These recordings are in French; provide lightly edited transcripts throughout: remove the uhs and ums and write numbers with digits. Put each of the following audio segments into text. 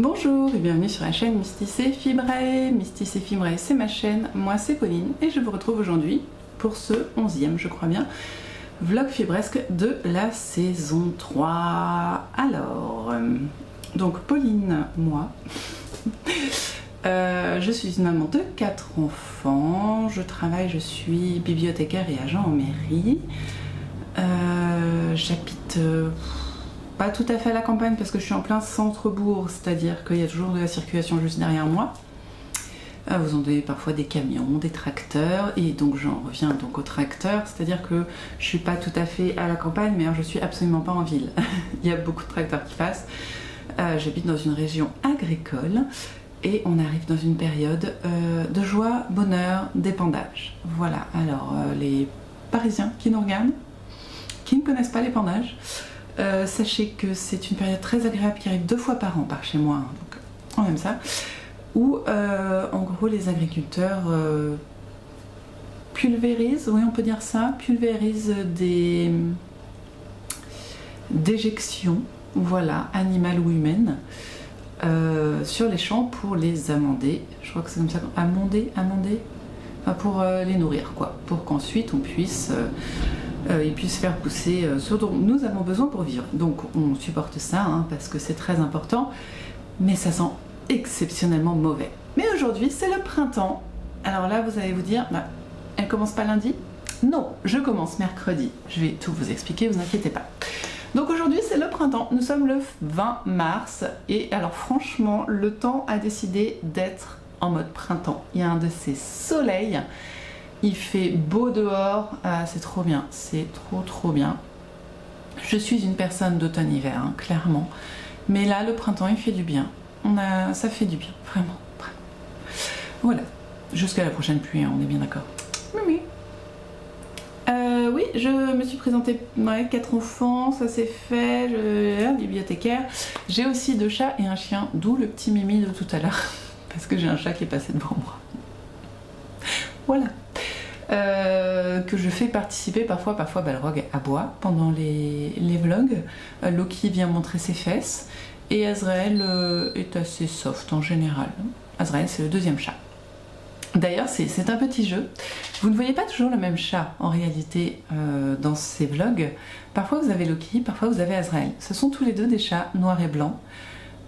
Bonjour et bienvenue sur la chaîne Mysticé Fibrae. Mysticé Fibrae, c'est ma chaîne, moi c'est Pauline et je vous retrouve aujourd'hui pour ce 11e, je crois bien, vlog fibresque de la saison 3. Alors, donc Pauline, moi, je suis une maman de 4 enfants, je travaille, je suis bibliothécaire et agent en mairie. J'habite pas tout à fait à la campagne parce que je suis en plein centre-bourg, c'est-à-dire qu'il y a toujours de la circulation juste derrière moi. Vous entendez parfois des camions, des tracteurs, et donc j'en reviens donc aux tracteurs, c'est-à-dire que je suis pas tout à fait à la campagne, mais je suis absolument pas en ville. Il y a beaucoup de tracteurs qui passent. J'habite dans une région agricole et on arrive dans une période de joie, bonheur, d'épandage. Voilà, alors les Parisiens qui nous regardent, qui ne connaissent pas l'épandage, sachez que c'est une période très agréable qui arrive 2 fois par an par chez moi, hein, donc on aime ça, où en gros les agriculteurs pulvérisent, oui on peut dire ça, pulvérisent des déjections, voilà, animales ou humaines, sur les champs pour les amender, je crois que c'est comme ça, amender, enfin, pour les nourrir quoi, pour qu'ensuite on puisse ils puissent faire pousser ce dont nous avons besoin pour vivre. Donc on supporte ça hein, parce que c'est très important, mais ça sent exceptionnellement mauvais. Mais aujourd'hui c'est le printemps, alors là vous allez vous dire, bah, elle commence pas lundi? Non, je commence mercredi, je vais tout vous expliquer, vous inquiétez pas. Donc aujourd'hui c'est le printemps, nous sommes le 20 mars, et alors franchement le temps a décidé d'être en mode printemps. Il y a un de ces soleils, il fait beau dehors, c'est trop bien, c'est trop bien. Je suis une personne d'automne-hiver, hein, clairement. Mais là, le printemps, il fait du bien. Ça fait du bien, vraiment. Voilà, jusqu'à la prochaine pluie, hein, on est bien d'accord. Oui. Oui, je me suis présentée, ouais, 4 enfants, ça c'est fait, bibliothécaire. J'ai aussi 2 chats et un chien, d'où le petit Mimi de tout à l'heure. Parce que j'ai un chat qui est passé devant moi. Voilà. Que je fais participer parfois Balrog aboie pendant les vlogs. Loki vient montrer ses fesses et Azrael est assez soft en général. Azrael c'est le 2e chat. D'ailleurs c'est un petit jeu. Vous ne voyez pas toujours le même chat en réalité dans ces vlogs. Parfois vous avez Loki, parfois vous avez Azrael. Ce sont tous les deux des chats noirs et blancs.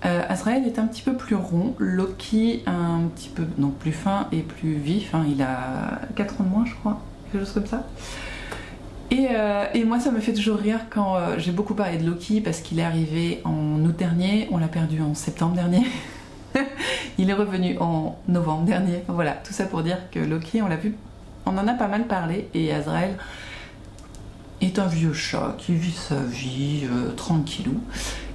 Azrael est un petit peu plus rond, Loki un petit peu non, plus fin et plus vif, hein, il a 4 ans de moins je crois, quelque chose comme ça. Et moi ça me fait toujours rire quand j'ai beaucoup parlé de Loki parce qu'il est arrivé en août dernier, on l'a perdu en septembre dernier, il est revenu en novembre dernier, voilà, tout ça pour dire que Loki on l'a vu, on en a pas mal parlé, et Azrael est un vieux chat qui vit sa vie tranquillou.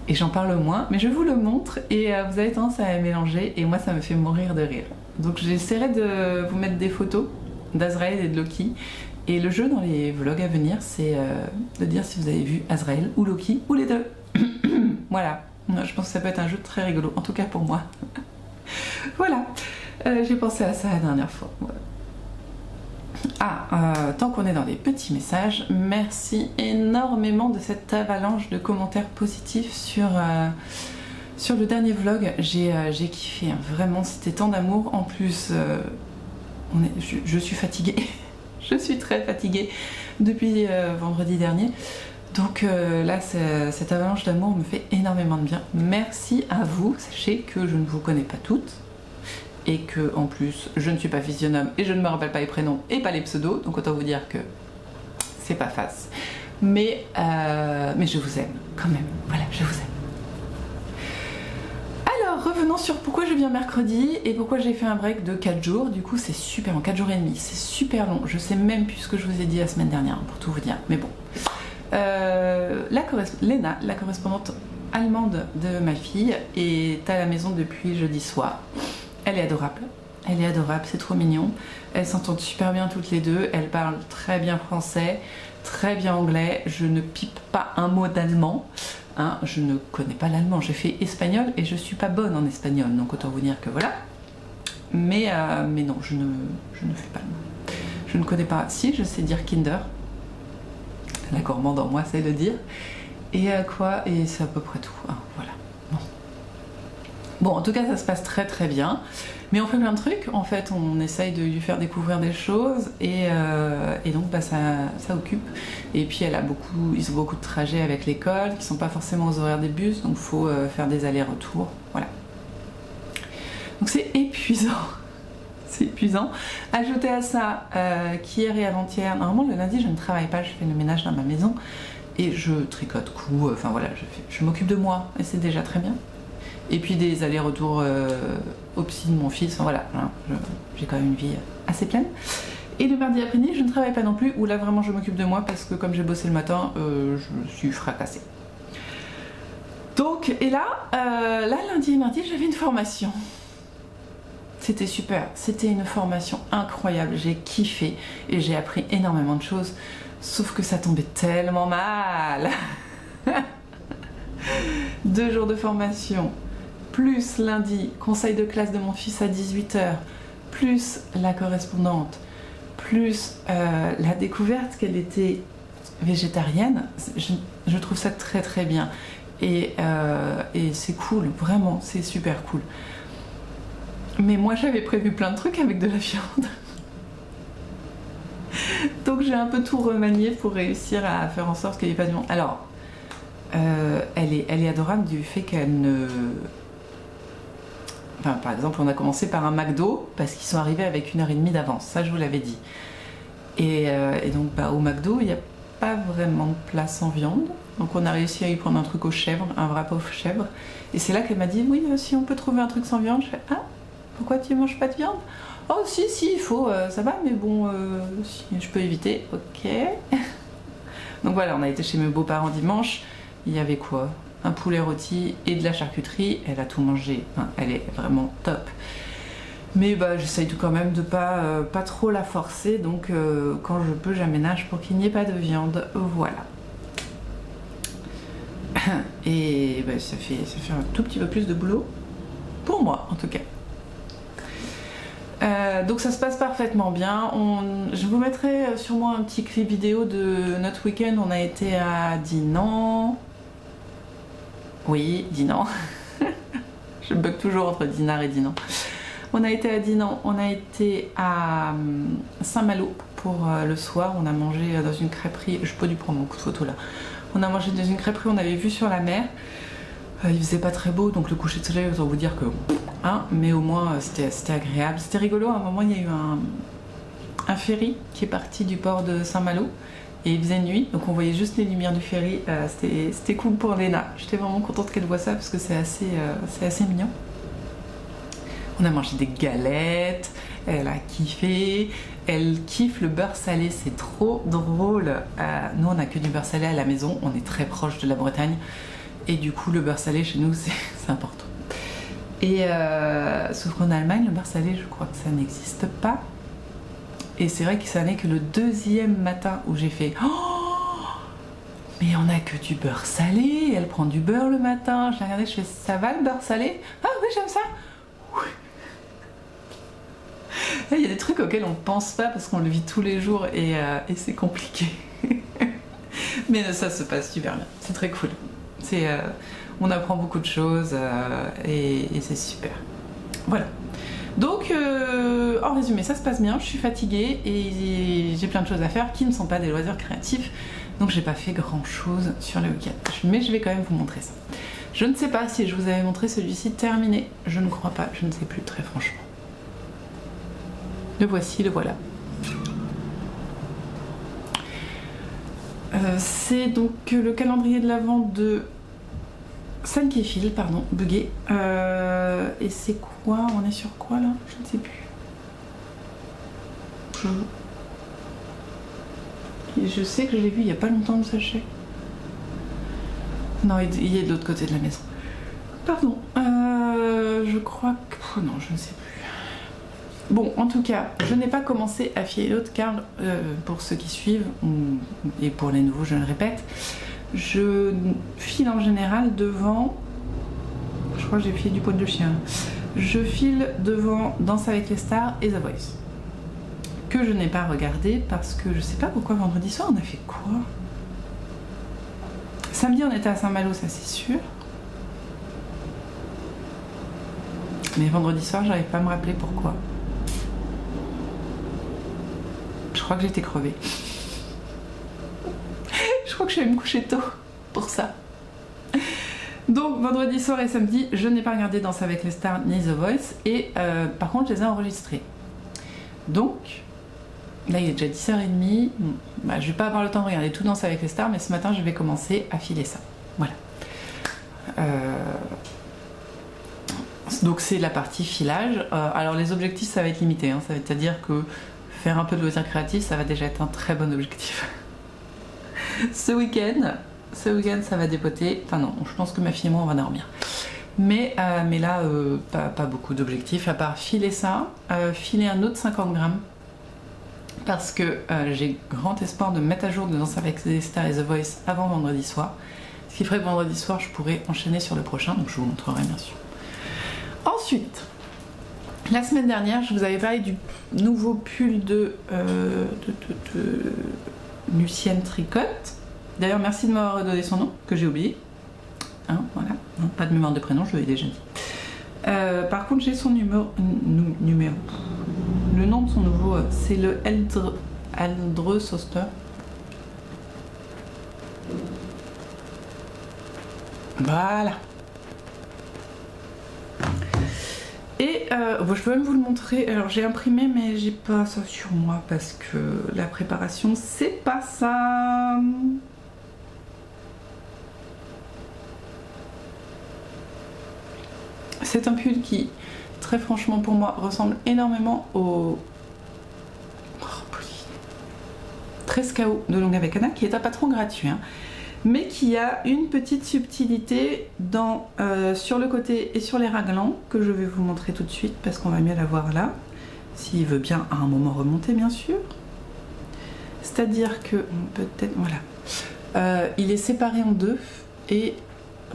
Et j'en parle moins, mais je vous le montre et vous avez tendance à mélanger et moi ça me fait mourir de rire. Donc j'essaierai de vous mettre des photos d'Azrael et de Loki. Et le jeu dans les vlogs à venir, c'est de dire si vous avez vu Azrael ou Loki ou les deux. Voilà, je pense que ça peut être un jeu très rigolo, en tout cas pour moi. Voilà, j'ai pensé à ça la dernière fois. Voilà. Tant qu'on est dans les petits messages, merci énormément de cette avalanche de commentaires positifs sur le dernier vlog. J'ai kiffé, hein, vraiment, c'était tant d'amour. En plus, je suis fatiguée, je suis très fatiguée depuis vendredi dernier. Donc là, cette avalanche d'amour me fait énormément de bien. Merci à vous, sachez que je ne vous connais pas toutes. Et que en plus je ne suis pas physionomie et je ne me rappelle pas les prénoms et pas les pseudos, donc autant vous dire que c'est pas face. Mais je vous aime quand même, voilà, je vous aime. Alors revenons sur pourquoi je viens mercredi et pourquoi j'ai fait un break de 4 jours. Du coup c'est super, en 4 jours et demi, c'est super long. Je sais même plus ce que je vous ai dit la semaine dernière pour tout vous dire, mais bon. Léna, la correspondante allemande de ma fille, est à la maison depuis jeudi soir. Elle est adorable, c'est trop mignon. Elles s'entendent super bien toutes les deux, elles parlent très bien français, très bien anglais. Je ne pipe pas un mot d'allemand, hein, je ne connais pas l'allemand. J'ai fait espagnol et je suis pas bonne en espagnol, donc autant vous dire que voilà. Mais non, je ne fais pas le mot. Je ne connais pas, si je sais dire Kinder, la gourmande en moi sait le dire, et quoi, et c'est à peu près tout, hein, voilà. Bon. Bon, en tout cas, ça se passe très très bien. Mais on fait plein de trucs. En fait, on essaye de lui faire découvrir des choses et donc bah, ça occupe. Et puis ils ont beaucoup de trajets avec l'école qui sont pas forcément aux horaires des bus, donc il faut faire des allers-retours. Voilà. Donc c'est épuisant. C'est épuisant. Ajouter à ça qu'hier et avant-hier, normalement le lundi je ne travaille pas, je fais le ménage dans ma maison et je tricote coups, enfin voilà, je m'occupe de moi et c'est déjà très bien. Et puis des allers-retours au psy de mon fils, enfin, voilà, j'ai quand même une vie assez pleine. Et le mardi après-midi, je ne travaille pas non plus, où là vraiment je m'occupe de moi parce que comme j'ai bossé le matin, je suis fracassée. Donc, et là, lundi et mardi, j'avais une formation. C'était super, c'était une formation incroyable, j'ai kiffé et j'ai appris énormément de choses, sauf que ça tombait tellement mal. 2 jours de formation, plus lundi, conseil de classe de mon fils à 18 h, plus la correspondante, plus la découverte qu'elle était végétarienne, je trouve ça très très bien. Et c'est cool, vraiment, c'est super cool. Mais moi j'avais prévu plein de trucs avec de la viande. Donc j'ai un peu tout remanié pour réussir à faire en sorte qu'il n'y ait pas de viande. Alors, elle est adorable du fait qu'elle ne... Enfin, par exemple, on a commencé par un McDo parce qu'ils sont arrivés avec 1 h 30 d'avance, ça je vous l'avais dit. Et donc bah, au McDo, il n'y a pas vraiment de place en viande. Donc on a réussi à y prendre un truc aux chèvres, un wrap aux chèvres. Et c'est là qu'elle m'a dit, oui, si on peut trouver un truc sans viande. Je fais, ah, pourquoi tu manges pas de viande? Oh si, il faut, ça va, mais bon, si je peux éviter, ok. Donc voilà, on a été chez mes beaux-parents dimanche. Il y avait quoi? Un poulet rôti et de la charcuterie. Elle a tout mangé, enfin, elle est vraiment top. Mais bah, j'essaye quand même de pas trop la forcer, donc quand je peux, j'aménage pour qu'il n'y ait pas de viande. Voilà. Et bah, ça fait un tout petit peu plus de boulot, pour moi en tout cas. Donc ça se passe parfaitement bien. Je vous mettrai sûrement un petit clip vidéo de notre week-end. On a été à Dinan. Oui, Dinan. Je bug toujours entre Dinard et Dinan. On a été à Dinan, on a été à Saint-Malo pour le soir. On a mangé dans une crêperie. Je peux lui prendre mon coup de photo là. On a mangé dans une crêperie, on avait vu sur la mer. Il faisait pas très beau, donc le coucher de soleil, autant vous dire que... Hein, mais au moins, c'était agréable. C'était rigolo, à un moment, il y a eu un ferry qui est parti du port de Saint-Malo. Et il faisait nuit, donc on voyait juste les lumières du ferry. C'était cool pour Léna. J'étais vraiment contente qu'elle voit ça, parce que c'est assez mignon. On a mangé des galettes, elle a kiffé. Elle kiffe le beurre salé, c'est trop drôle. Nous, on n'a que du beurre salé à la maison, on est très proche de la Bretagne. Et du coup, le beurre salé chez nous, c'est important. Et sauf qu'en Allemagne, le beurre salé, je crois que ça n'existe pas. Et c'est vrai que ça n'est que le 2e matin où j'ai fait « Oh, mais on n'a que du beurre salé, elle prend du beurre le matin. » J'ai regardé, je fais « Ça va le beurre salé? Ah oui, j'aime ça. » Il y a des trucs auxquels on ne pense pas parce qu'on le vit tous les jours et c'est compliqué. Mais ça se passe super bien, c'est très cool. On apprend beaucoup de choses et c'est super. Voilà. Donc, en résumé, ça se passe bien, je suis fatiguée et j'ai plein de choses à faire qui ne sont pas des loisirs créatifs. Donc j'ai pas fait grand chose sur le week-end. Mais je vais quand même vous montrer ça. Je ne sais pas si je vous avais montré celui-ci terminé. Je ne crois pas, je ne sais plus très franchement. Le voici, le voilà. C'est donc le calendrier de l'Avent de Sankefil, pardon, bugué. Et c'est quoi? On est sur quoi là? Je ne sais plus. Je sais que je l'ai vu il n'y a pas longtemps le sachet. Non, il est de l'autre côté de la maison. Pardon. Je crois que... Oh non, je ne sais plus. Bon, en tout cas, je n'ai pas commencé à filer l'autre car, pour ceux qui suivent, et pour les nouveaux, je le répète, je file en général devant... Je crois que j'ai filé du poil de chien. Je file devant Danse avec les stars et The Voice. Que je n'ai pas regardé parce que je sais pas pourquoi vendredi soir on a fait quoi. Samedi on était à Saint-Malo, ça c'est sûr. Mais vendredi soir, j'arrive pas à me rappeler pourquoi. Je crois que j'étais crevée. Je crois que je suis allée me coucher tôt pour ça. Donc vendredi soir et samedi, je n'ai pas regardé Danse avec les stars ni The Voice. Et par contre, je les ai enregistrés. Donc, là il est déjà 10h30. Bah, je vais pas avoir le temps de regarder tout Danse avec les stars, mais ce matin, je vais commencer à filer ça. Voilà. Donc c'est la partie filage. Alors les objectifs, ça va être limité. Hein. Ça veut dire que faire un peu de loisirs créatifs, ça va déjà être un très bon objectif. Ce week-end, ça va dépoter. Enfin non, je pense que ma fille et moi, on va dormir. Mais là, pas beaucoup d'objectifs, à part filer ça, filer un autre 50 grammes. Parce que j'ai grand espoir de mettre à jour de Danse avec les stars et The Voice avant vendredi soir. Ce qui ferait que vendredi soir, je pourrais enchaîner sur le prochain, donc je vous montrerai bien sûr. Ensuite, la semaine dernière, je vous avais parlé du nouveau pull de Lucienne Tricotte. D'ailleurs, merci de m'avoir redonné son nom, que j'ai oublié. Hein, voilà, non, pas de mémoire de prénom, je l'ai déjà dit. Par contre, j'ai son numéro. Le nom de son nouveau, c'est le Eldre Soster. Voilà. Et je peux même vous le montrer. Alors j'ai imprimé, mais j'ai pas ça sur moi parce que la préparation, c'est pas ça. C'est un pull qui, très franchement pour moi, ressemble énormément au Trescao de Longue avec Anna, qui est un patron gratuit, hein, mais qui a une petite subtilité sur le côté et sur les raglans, que je vais vous montrer tout de suite, parce qu'on va mieux la voir là, s'il veut bien à un moment remonter, bien sûr. C'est-à-dire que, peut-être, voilà, il est séparé en deux, et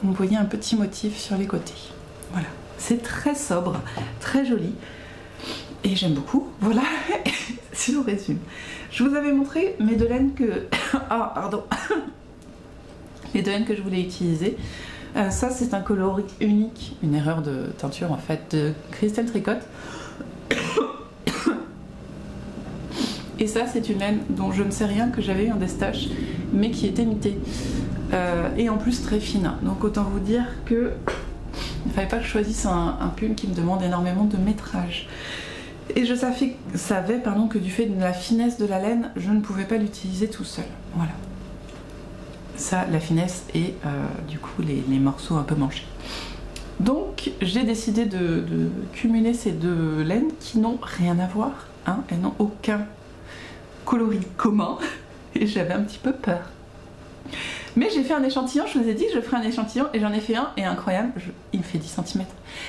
vous voyez un petit motif sur les côtés. Voilà, c'est très sobre, très joli, et j'aime beaucoup. Voilà, si je résume. Je vous avais montré mes deux laines que... Ah, pardon. Les deux laines que je voulais utiliser. Ça, c'est un coloris unique, une erreur de teinture en fait, de Christelle Tricotte. Et ça, c'est une laine dont je ne sais rien, que j'avais eu en destache, mais qui était mitée. Et en plus très fine. Donc autant vous dire que il ne fallait pas que je choisisse un pull qui me demande énormément de métrage. Et je savais que du fait de la finesse de la laine, je ne pouvais pas l'utiliser tout seul. Voilà. Ça, la finesse et du coup les morceaux un peu manchés. Donc j'ai décidé de cumuler ces deux laines qui n'ont rien à voir. Hein, elles n'ont aucun coloris commun. Et j'avais un petit peu peur. Mais j'ai fait un échantillon, je vous ai dit que je ferais un échantillon et j'en ai fait un et incroyable, il me fait 10 cm.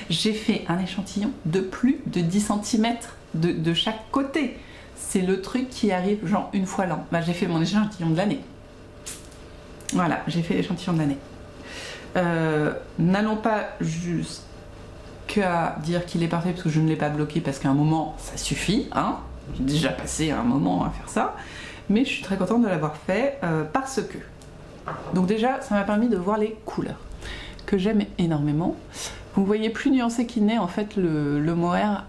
J'ai fait un échantillon de plus de 10 cm de chaque côté. C'est le truc qui arrive genre une fois l'an. Bah, j'ai fait mon échantillon de l'année. Voilà, j'ai fait l'échantillon de l'année. N'allons pas jusqu'à dire qu'il est parfait parce que je ne l'ai pas bloqué parce qu'à un moment ça suffit. Hein, j'ai déjà passé un moment à faire ça. Mais je suis très contente de l'avoir fait parce que... Donc déjà, ça m'a permis de voir les couleurs, que j'aime énormément. Vous voyez plus nuancé qu'il n'est, en fait, le mohair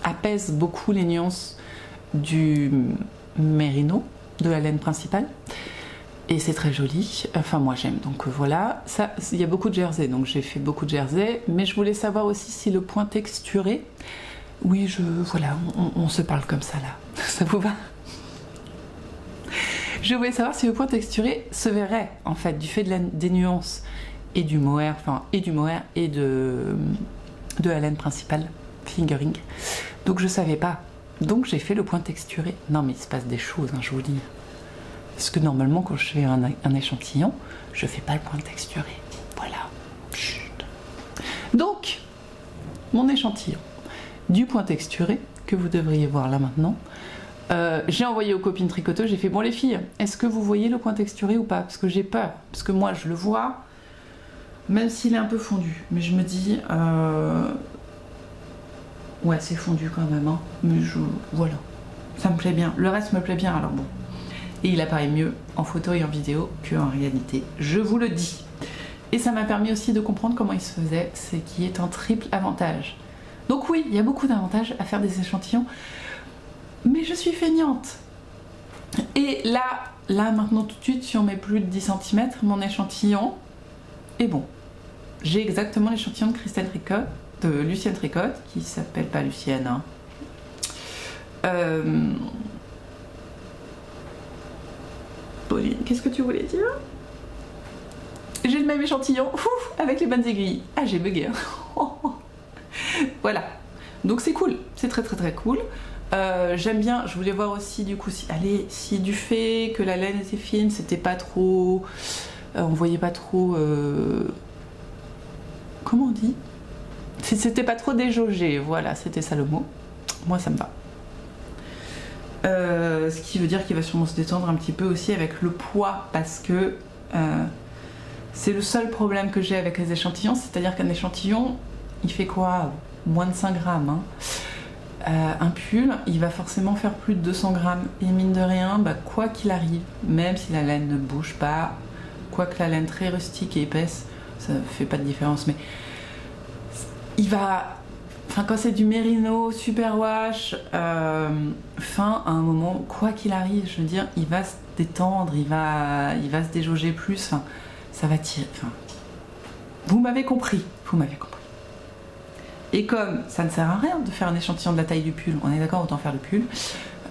apaise beaucoup les nuances du mérino, de la laine principale. Et c'est très joli, enfin moi j'aime, donc voilà. Ça, il y a beaucoup de jersey, donc j'ai fait beaucoup de jersey, mais je voulais savoir aussi si le point texturé... Oui, voilà, on se parle comme ça là, ça vous va? Je voulais savoir si le point texturé se verrait, en fait, du fait des nuances et du mohair, et de la laine principale, fingering. Donc je savais pas. Donc j'ai fait le point texturé. Non mais il se passe des choses, hein, je vous dis. Parce que normalement, quand je fais un échantillon, je fais pas le point texturé. Voilà. Chut. Donc, mon échantillon du point texturé, que vous devriez voir là maintenant, j'ai envoyé aux copines tricoteuses, j'ai fait bon les filles, est-ce que vous voyez le point texturé ou pas? Parce que j'ai peur, parce que moi je le vois, même s'il est un peu fondu, mais je me dis, ouais c'est fondu quand même, hein. Mais voilà, ça me plaît bien, le reste me plaît bien, alors bon. Et il apparaît mieux en photo et en vidéo qu'en réalité, je vous le dis. Et ça m'a permis aussi de comprendre comment il se faisait, c'est qu'il est un triple avantage. Donc oui, il y a beaucoup d'avantages à faire des échantillons, mais je suis feignante. Et là maintenant tout de suite, si on met plus de 10 cm, mon échantillon est bon. J'ai exactement l'échantillon de Christelle Tricotte, de Lucienne Tricotte, qui s'appelle pas Lucienne. Hein. Pauline, qu'est-ce que tu voulais dire? J'ai le même échantillon, ouf, avec les bonnes aiguilles. Ah, j'ai bugué. Voilà. Donc c'est cool, c'est très très très cool. J'aime bien, je voulais voir aussi du coup si du fait que la laine était fine, c'était pas trop... on voyait pas trop... comment on dit? Si c'était pas trop déjaugé, voilà, c'était ça le mot. Moi ça me va. Ce qui veut dire qu'il va sûrement se détendre un petit peu aussi avec le poids, parce que c'est le seul problème que j'ai avec les échantillons, c'est-à-dire qu'un échantillon, il fait quoi? Moins de 5 grammes. Hein. Un pull, il va forcément faire plus de 200 grammes. Et mine de rien, bah, quoi qu'il arrive, même si la laine ne bouge pas, quoique la laine très rustique et épaisse, ça fait pas de différence, mais il va... Enfin, quand c'est du mérino, superwash, fin, à un moment, quoi qu'il arrive, je veux dire, il va se détendre, il va se déjauger plus, enfin, ça va tirer. Enfin, vous m'avez compris, vous m'avez compris. Et comme ça ne sert à rien de faire un échantillon de la taille du pull, on est d'accord, autant faire le pull,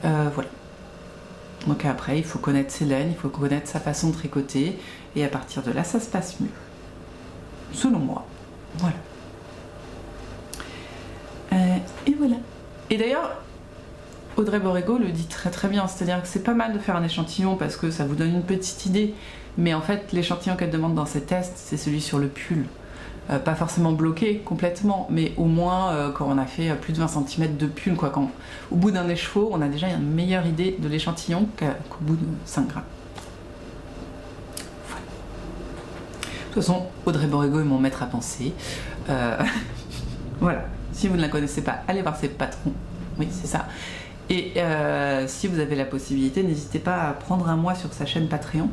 voilà. Donc après, il faut connaître ses laines, il faut connaître sa façon de tricoter, et à partir de là, ça se passe mieux. Selon moi. Voilà. Et voilà. Et d'ailleurs, Audrey Borrego le dit très très bien, c'est-à-dire que c'est pas mal de faire un échantillon parce que ça vous donne une petite idée, mais en fait l'échantillon qu'elle demande dans ses tests, c'est celui sur le pull. Pas forcément bloqué complètement, mais au moins quand on a fait plus de 20 cm de pull, quoi, quand au bout d'un écheveau, on a déjà une meilleure idée de l'échantillon qu'au bout de 5 grammes. Voilà. De toute façon, Audrey Borrego est mon maître à penser. Voilà. Si vous ne la connaissez pas, allez voir ses patrons. Oui, c'est ça. Et si vous avez la possibilité, n'hésitez pas à prendre un mois sur sa chaîne Patreon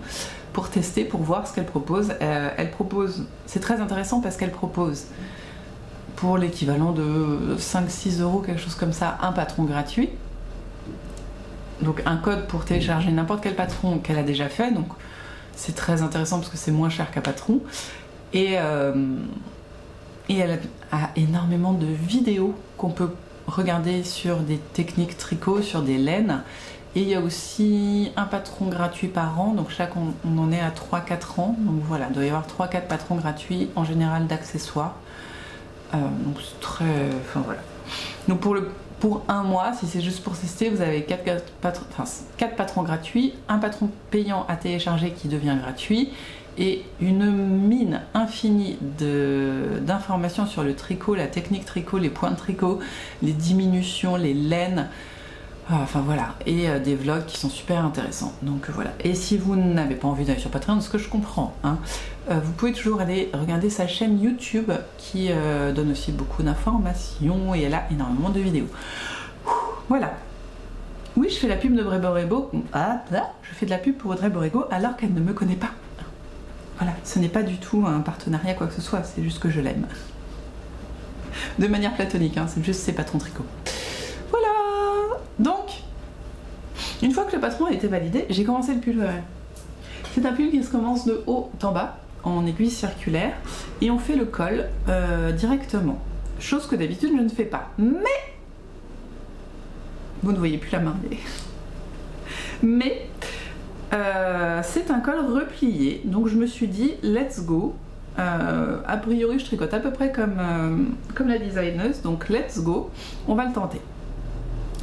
pour tester, pour voir ce qu'elle propose. Elle propose, c'est très intéressant parce qu'elle propose pour l'équivalent de 5-6 €, quelque chose comme ça, un patron gratuit. Donc un code pour télécharger n'importe quel patron qu'elle a déjà fait. Donc c'est très intéressant parce que c'est moins cher qu'un patron. Et elle a énormément de vidéos qu'on peut regarder sur des techniques tricot, sur des laines. Et il y a aussi un patron gratuit par an, donc chaque on en est à 3-4 ans. Donc voilà, il doit y avoir 3-4 patrons gratuits, en général d'accessoires. Donc c'est très... Enfin voilà. Donc pour un mois, si c'est juste pour tester, vous avez 4 patrons gratuits, un patron payant à télécharger qui devient gratuit, et une mine infinie d'informations sur le tricot, la technique tricot, les points de tricot, les diminutions, les laines, enfin voilà, et des vlogs qui sont super intéressants. Donc voilà. Et si vous n'avez pas envie d'aller sur Patreon, ce que je comprends, hein, vous pouvez toujours aller regarder sa chaîne YouTube qui donne aussi beaucoup d'informations et elle a énormément de vidéos. Voilà. Oui, je fais la pub de Audrey Borrego. Ah, là, je fais de la pub pour Audrey Borrego alors qu'elle ne me connaît pas. Voilà, ce n'est pas du tout un partenariat quoi que ce soit, c'est juste que je l'aime. De manière platonique, hein, c'est juste ses patrons tricot. Voilà. Donc, une fois que le patron a été validé, j'ai commencé le pull. C'est un pull qui se commence de haut en bas, en aiguille circulaire, et on fait le col directement. Chose que d'habitude je ne fais pas. Mais, vous ne voyez plus la main, mais c'est un col replié, donc je me suis dit let's go. A priori je tricote à peu près comme la designeuse, donc let's go, on va le tenter.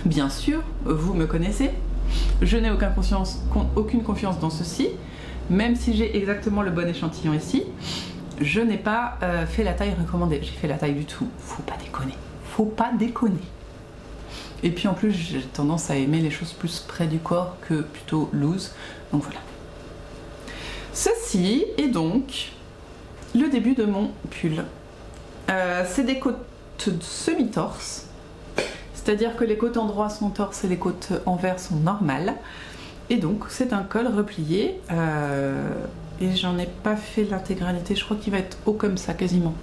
Bien sûr, vous me connaissez, je n'ai aucune confiance dans ceci, même si j'ai exactement le bon échantillon ici, je n'ai pas fait la taille recommandée, j'ai fait la taille du tout, faut pas déconner, faut pas déconner. Et puis en plus j'ai tendance à aimer les choses plus près du corps que plutôt loose, donc voilà. Ceci est donc le début de mon pull. C'est des côtes semi-torse, c'est-à-dire que les côtes en droit sont torse et les côtes envers sont normales. Et donc c'est un col replié et j'en ai pas fait l'intégralité. Je crois qu'il va être haut comme ça, quasiment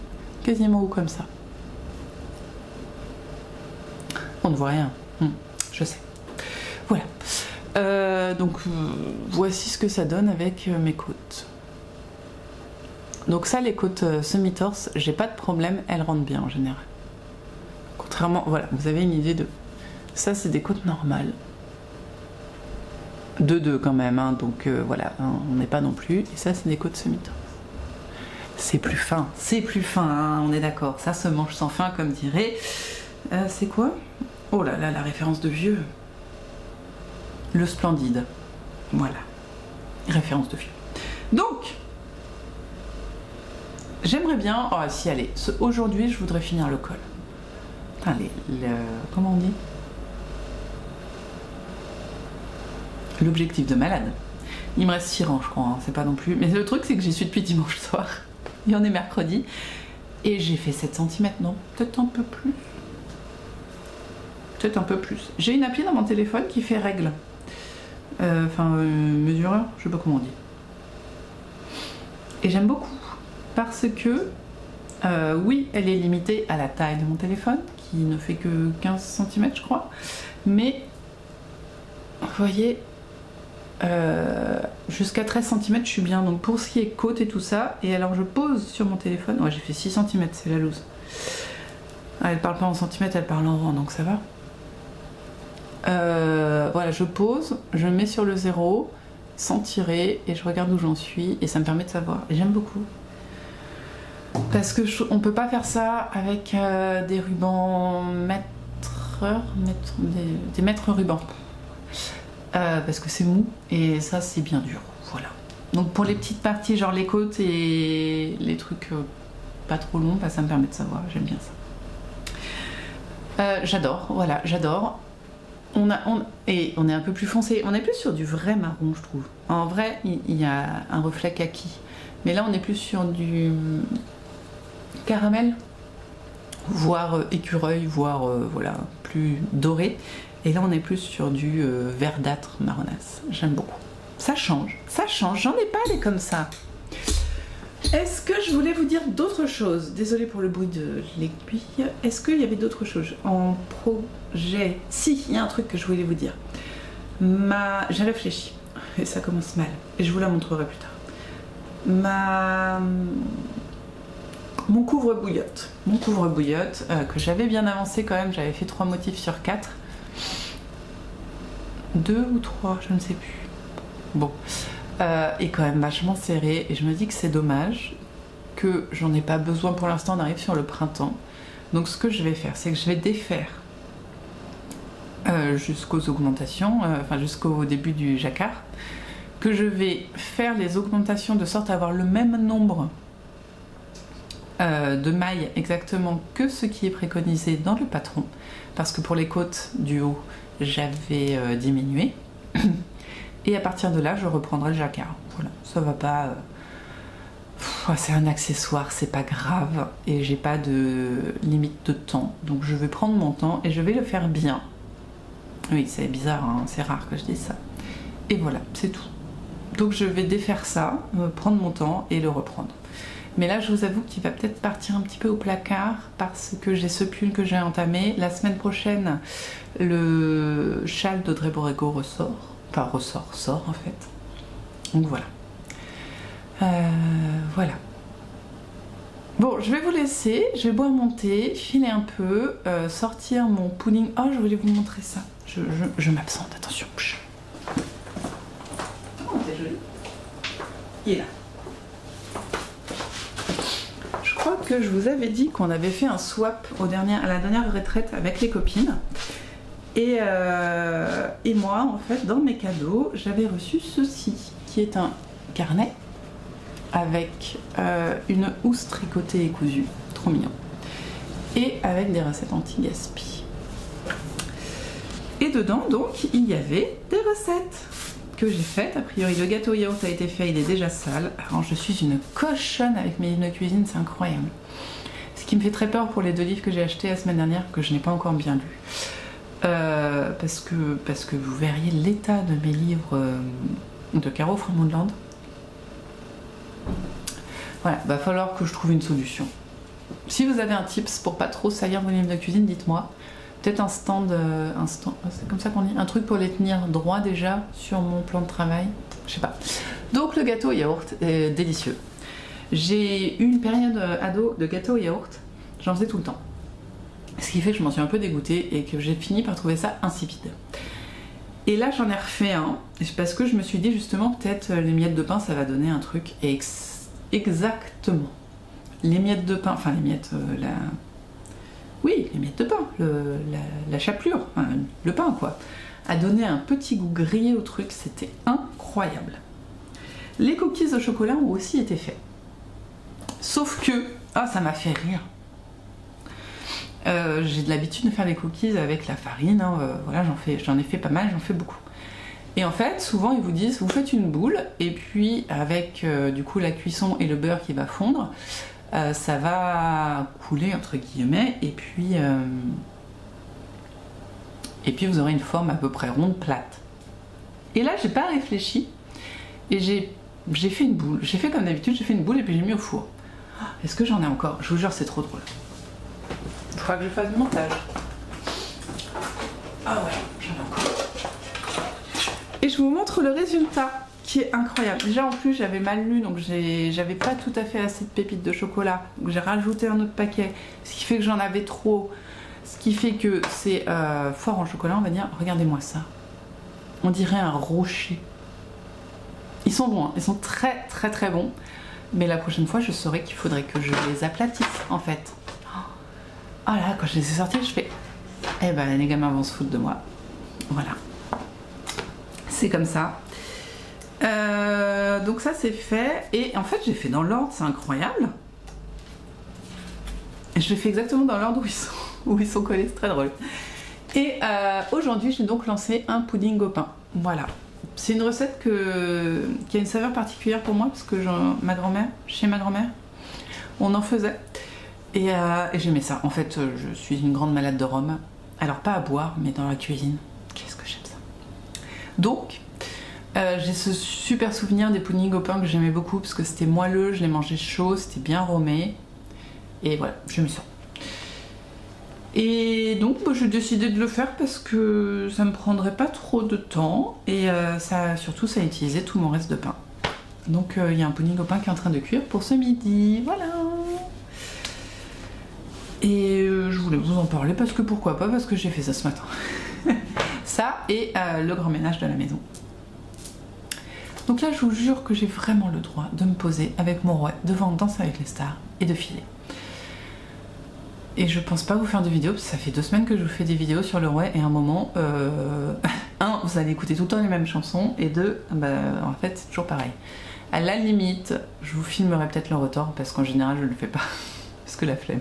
haut comme ça. On ne voit rien, je sais. Voilà. Donc voici ce que ça donne avec mes côtes. Donc ça, les côtes semi-torse, j'ai pas de problème, elles rentrent bien en général. Contrairement, voilà, vous avez une idée de... Ça, c'est des côtes normales. 2-2 quand même, hein, donc voilà, hein, on n'est pas non plus. Et ça, c'est des côtes semi-torse. C'est plus fin, hein, on est d'accord. Ça se mange sans fin, comme dirait... c'est quoi? Oh là là, la référence de vieux. Le Splendide. Voilà. Référence de vieux. Donc, j'aimerais bien... Oh si, allez, aujourd'hui, je voudrais finir le col. Allez, comment on dit? L'objectif de malade. Il me reste 6 rangs, je crois, hein, c'est pas non plus... Mais le truc, c'est que j'y suis depuis dimanche soir. Et on est mercredi. Et j'ai fait 7 cm, non? Peut-être un peu plus. Peut-être un peu plus. J'ai une appli dans mon téléphone qui fait règle. Mesureur, je sais pas comment on dit. Et j'aime beaucoup. Parce que, oui, elle est limitée à la taille de mon téléphone, qui ne fait que 15 cm, je crois. Mais, vous voyez, jusqu'à 13 cm, je suis bien. Donc pour ce qui est côte et tout ça, et alors je pose sur mon téléphone. Ouais, j'ai fait 6 cm, c'est la loose. Ah, elle parle pas en centimètres, elle parle en rang, donc ça va. Voilà, je pose, je mets sur le 0, sans tirer, et je regarde où j'en suis, et ça me permet de savoir. Et j'aime beaucoup. Parce que on peut pas faire ça avec des rubans des mètres rubans. Parce que c'est mou, et ça c'est bien dur, voilà. Donc pour les petites parties, genre les côtes et les trucs pas trop longs, bah, ça me permet de savoir, j'aime bien ça. J'adore, voilà, j'adore. On est un peu plus foncé, on est plus sur du vrai marron, je trouve. En vrai, il y a un reflet kaki, mais là on est plus sur du caramel, voire écureuil, voire voilà, plus doré. Et là on est plus sur du verdâtre marronasse. J'aime beaucoup. Ça change, j'en ai pas des comme ça. Est-ce que je voulais vous dire d'autres choses? Désolée pour le bruit de l'aiguille. Est-ce qu'il y avait d'autres choses en projet? Si, il y a un truc que je voulais vous dire. J'ai réfléchi, et ça commence mal, et je vous la montrerai plus tard. Mon couvre-bouillotte. Que j'avais bien avancé quand même, j'avais fait 3 motifs sur 4. 2 ou 3, je ne sais plus. Bon. Et quand même vachement serré, et je me dis que c'est dommage que j'en ai pas besoin pour l'instant, on arrive sur le printemps. Donc ce que je vais faire, c'est que je vais défaire jusqu'aux augmentations, enfin jusqu'au début du jacquard, que je vais faire les augmentations de sorte à avoir le même nombre de mailles exactement que ce qui est préconisé dans le patron, parce que pour les côtes du haut, j'avais diminué. Et à partir de là, je reprendrai le jacquard. Voilà, ça va pas... c'est un accessoire, c'est pas grave. Et j'ai pas de limite de temps. Donc je vais prendre mon temps et je vais le faire bien. Oui, c'est bizarre, hein, c'est rare que je dise ça. Et voilà, c'est tout. Donc je vais défaire ça, prendre mon temps et le reprendre. Mais là, je vous avoue qu'il va peut-être partir un petit peu au placard parce que j'ai ce pull que j'ai entamé. La semaine prochaine, le châle d'Audrey Borrego ressort. Enfin, sort en fait. Donc voilà. Voilà. Bon, je vais vous laisser. Je vais boire mon thé, filer un peu, sortir mon pudding. Oh, je voulais vous montrer ça. Je m'absente, attention. Oh, c'est joli. Il est là. Je crois que je vous avais dit qu'on avait fait un swap à la dernière retraite avec les copines. Et moi, en fait, dans mes cadeaux, j'avais reçu ceci, qui est un carnet avec une housse tricotée et cousue, trop mignon, et avec des recettes anti-gaspi. Et dedans, donc, il y avait des recettes que j'ai faites. A priori, le gâteau yaourt a été fait, il est déjà sale. Alors, je suis une cochonne avec mes livres de cuisine, c'est incroyable. Ce qui me fait très peur pour les 2 livres que j'ai achetés la semaine dernière, que je n'ai pas encore bien lus. Parce que vous verriez l'état de mes livres de Caro Framondland. Voilà, va falloir que je trouve une solution. Si vous avez un tips pour pas trop salir vos livres de cuisine, dites-moi. Peut-être un stand, c'est comme ça qu'on dit, un truc pour les tenir droit déjà sur mon plan de travail, je sais pas. Donc le gâteau au yaourt est délicieux. J'ai eu une période ado de gâteau au yaourt, j'en faisais tout le temps. Ce qui fait que je m'en suis un peu dégoûtée et que j'ai fini par trouver ça insipide. Et là j'en ai refait un, parce que je me suis dit justement peut-être les miettes de pain ça va donner un truc exactement. Les miettes de pain, enfin les miettes, oui, les miettes de pain, la chapelure, enfin, le pain quoi, a donné un petit goût grillé au truc, c'était incroyable. Les cookies au chocolat ont aussi été faits. Sauf que, ça m'a fait rire. J'ai de l'habitude de faire des cookies avec la farine, hein, voilà, j'en ai fait pas mal, j'en fais beaucoup. Et en fait, souvent ils vous disent, vous faites une boule, et puis avec du coup la cuisson et le beurre qui va fondre, ça va couler entre guillemets, et puis vous aurez une forme à peu près ronde, plate. Et là j'ai pas réfléchi, et j'ai fait une boule, j'ai fait comme d'habitude, j'ai fait une boule et puis j'ai mis au four. Est-ce que j'en ai encore? Je vous jure c'est trop drôle. Il faudra que je fasse du montage. Ah ouais, j'en ai encore. Et je vous montre le résultat qui est incroyable. Déjà en plus j'avais mal lu, donc j'avais pas tout à fait assez de pépites de chocolat. Donc j'ai rajouté un autre paquet, ce qui fait que j'en avais trop. Ce qui fait que c'est fort en chocolat, on va dire. Regardez-moi ça. On dirait un rocher. Ils sont bons, hein. Ils sont très très très bons. Mais la prochaine fois je saurai qu'il faudrait que je les aplatisse en fait. Oh là, quand je les ai sortis, je fais... Eh ben les gamins vont se foutre de moi. Voilà. C'est comme ça. Donc ça c'est fait. Et en fait j'ai fait dans l'ordre, c'est incroyable. Je l'ai fait exactement dans l'ordre où ils sont collés, c'est très drôle. Et aujourd'hui j'ai donc lancé un pudding au pain. Voilà. C'est une recette qui a une saveur particulière pour moi parce que chez ma grand-mère, on en faisait. Et j'aimais ça. En fait, je suis une grande malade de rhum. Alors pas à boire, mais dans la cuisine. Qu'est-ce que j'aime ça. Donc, j'ai ce super souvenir des puddings au pain que j'aimais beaucoup parce que c'était moelleux, je les mangeais chaud, c'était bien romé. Et voilà, j'aime ça. Et donc, j'ai décidé de le faire parce que ça me prendrait pas trop de temps et surtout, ça utilisait tout mon reste de pain. Donc, il y a un pudding au pain qui est en train de cuire pour ce midi. Voilà. Et je voulais vous en parler parce que pourquoi pas, parce que j'ai fait ça ce matin. Ça et le grand ménage de la maison. Donc là je vous jure que j'ai vraiment le droit de me poser avec mon rouet devant Danse avec les stars et de filer. Et je pense pas vous faire de vidéo parce que ça fait 2 semaines que je vous fais des vidéos sur le rouet et à un moment, un, vous allez écouter tout le temps les mêmes chansons et deux, en fait c'est toujours pareil. À la limite, je vous filmerai peut-être le retort parce qu'en général je le fais pas parce que la flemme.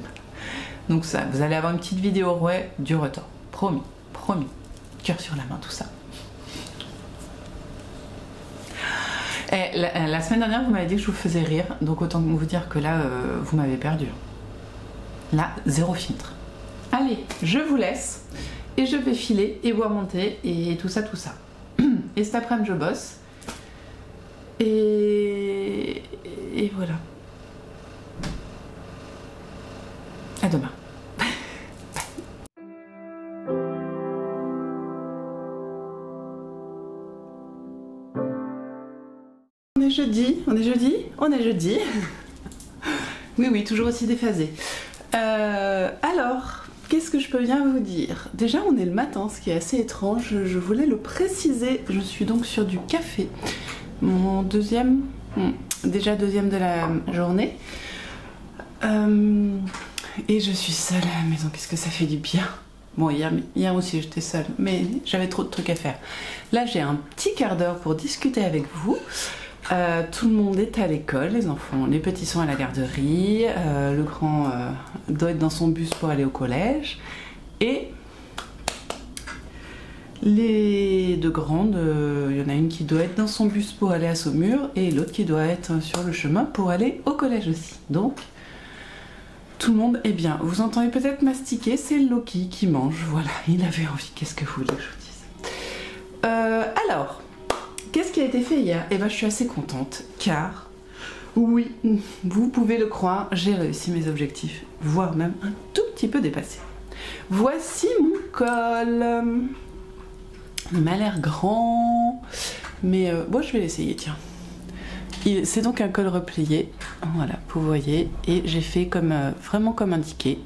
Donc ça, vous allez avoir une petite vidéo rouet du retort. Promis, promis. Cœur sur la main, tout ça. Et la semaine dernière, vous m'avez dit que je vous faisais rire. Donc autant vous dire que là, vous m'avez perdu. Là, zéro filtre. Allez, je vous laisse. Et je vais filer et boire mon thé et tout ça, tout ça. Et cet après-midi, je bosse. Et voilà. À demain. On est jeudi, on est jeudi, on est jeudi. Oui, oui, toujours aussi déphasé. Alors, qu'est-ce que je peux bien vous dire? Déjà, on est le matin, ce qui est assez étrange. Je voulais le préciser. Je suis donc sur du café. Mon deuxième, déjà deuxième de la journée. Et je suis seule à la maison. Qu'est-ce que ça fait du bien. Bon, hier aussi j'étais seule, mais j'avais trop de trucs à faire. Là, j'ai un petit quart d'heure pour discuter avec vous. Tout le monde est à l'école, les enfants, les petits sont à la garderie, le grand doit être dans son bus pour aller au collège, et les deux grandes, il y en a une qui doit être dans son bus pour aller à Saumur, et l'autre qui doit être sur le chemin pour aller au collège aussi. Donc, tout le monde est bien. Vous entendez peut-être mastiquer, c'est Loki qui mange, voilà, il avait envie, qu'est-ce que vous voulez que je vous dise. Alors... Qu'est-ce qui a été fait hier? Eh ben, je suis assez contente car Oui, vous pouvez le croire, j'ai réussi mes objectifs, voire même un tout petit peu dépassé. Voici mon col. Il m'a l'air grand, mais bon, je vais l'essayer, tiens. C'est donc un col replié, voilà, vous voyez, et j'ai fait comme vraiment comme indiqué.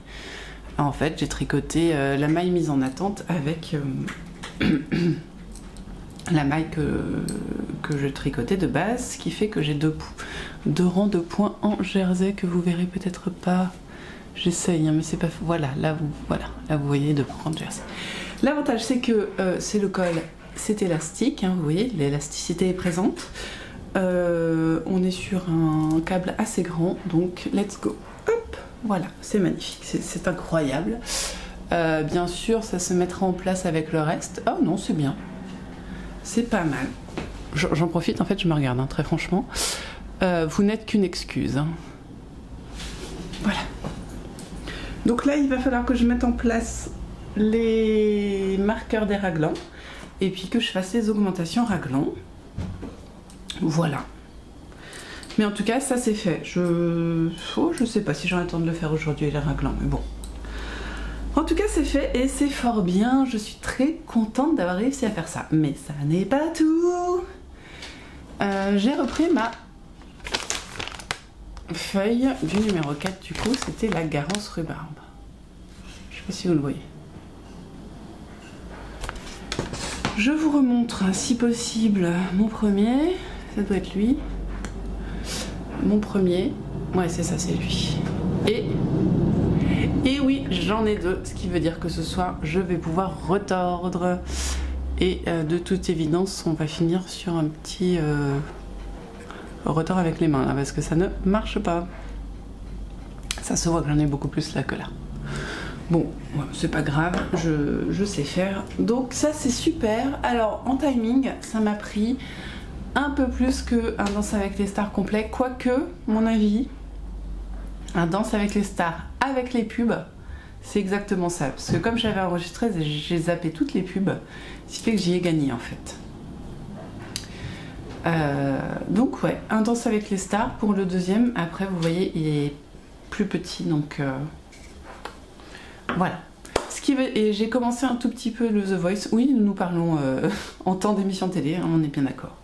En fait, j'ai tricoté la maille mise en attente avec la maille que je tricotais de base, ce qui fait que j'ai deux rangs de points en jersey que vous verrez peut-être pas. J'essaye, hein, mais c'est pas... Voilà, là vous voyez 2 points en jersey. L'avantage, c'est que c'est le col, c'est élastique, hein, vous voyez, l'élasticité est présente. On est sur un câble assez grand, donc let's go. Hop, voilà, c'est magnifique, c'est incroyable. Bien sûr, ça se mettra en place avec le reste. Oh non, c'est bien. C'est pas mal. J'en profite, en fait, je me regarde, hein, très franchement. Vous n'êtes qu'une excuse. Hein. Voilà. Donc là, il va falloir que je mette en place les marqueurs des raglans et puis que je fasse les augmentations raglans. Voilà. Mais en tout cas, ça c'est fait. Je sais pas si j'aurai le temps de le faire aujourd'hui, les raglans, mais bon. En tout cas, c'est fait et c'est fort bien. Je suis très contente d'avoir réussi à faire ça. Mais ça n'est pas tout. J'ai repris ma feuille du numéro 4, du coup, c'était la Garance rhubarbe. Je sais pas si vous le voyez. Je vous remontre, si possible, mon premier. Ça doit être lui. Mon premier. Ouais, c'est ça, c'est lui. Et oui, j'en ai 2, ce qui veut dire que ce soir, je vais pouvoir retordre. Et de toute évidence, on va finir sur un petit retord avec les mains, là, parce que ça ne marche pas. Ça se voit que j'en ai beaucoup plus là que là. Bon, c'est pas grave, je sais faire. Donc ça, c'est super. Alors, en timing, ça m'a pris un peu plus qu'un Danse avec les stars complet. Quoique, mon avis, un Danse avec les stars avec les pubs, c'est exactement ça. Parce que comme j'avais enregistré, j'ai zappé toutes les pubs. Ce qui fait que j'y ai gagné, en fait. Donc ouais, un Danse avec les stars pour le deuxième. Après, vous voyez, il est plus petit, donc voilà. Et j'ai commencé un tout petit peu le The Voice. Oui, nous parlons en temps d'émission télé, hein, on est bien d'accord.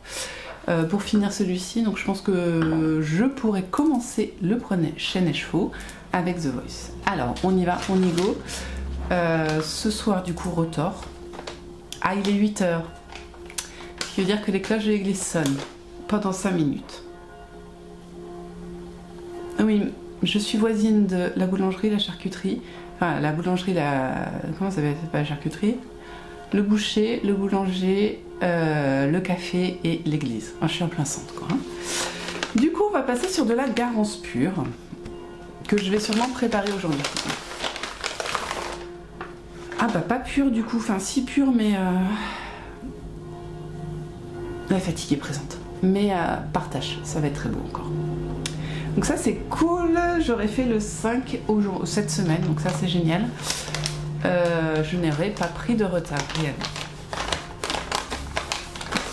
Pour finir celui-ci, donc je pense que je pourrais commencer le premier Chaîne et Chevaux avec The Voice. Alors, on y va, on y go. Ce soir, du coup, retort. Ah, il est 8 h. Ce qui veut dire que les cloches de l'église sonnent pendant 5 minutes. Oui, je suis voisine de la boulangerie, la charcuterie. Enfin, la boulangerie, comment ça s'appelle? Pas la charcuterie. Le boucher, le boulanger, le café et l'église. Enfin, je suis en plein centre, quoi. Hein. Du coup, on va passer sur de la Garance pure, que je vais sûrement préparer aujourd'hui. Ah bah pas pure du coup, enfin si pure, mais la fatigue est présente. Mais partage, ça va être très beau encore. Donc ça c'est cool, j'aurais fait le 5 cette semaine, donc ça c'est génial. Je n'aurais pas pris de retard, réellement.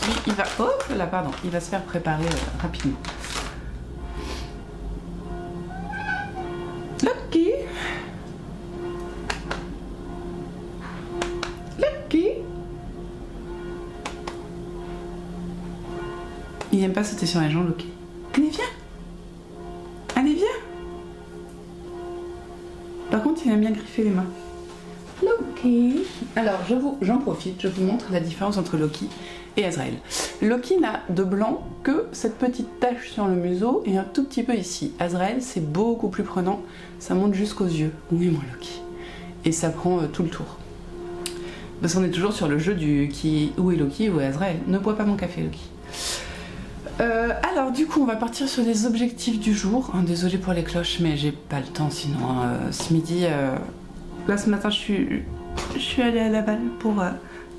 Puis il va, hop là pardon, il va se faire préparer rapidement. Lucky. Lucky. Il n'aime pas sauter sur les gens, Lucky. Allez, viens. Allez, viens. Par contre, il aime bien griffer les mains. Loki. Alors, j'en profite, je vous montre la différence entre Loki et Azrael. Loki n'a de blanc que cette petite tache sur le museau et un tout petit peu ici. Azrael, c'est beaucoup plus prenant, ça monte jusqu'aux yeux. Oui, mon Loki. Et ça prend tout le tour. Parce qu'on est toujours sur le jeu du où est Loki, où est Azrael. Ne bois pas mon café, Loki. Alors du coup on va partir sur les objectifs du jour. Désolée pour les cloches mais j'ai pas le temps sinon. Ce midi, là ce matin je suis allée à Laval pour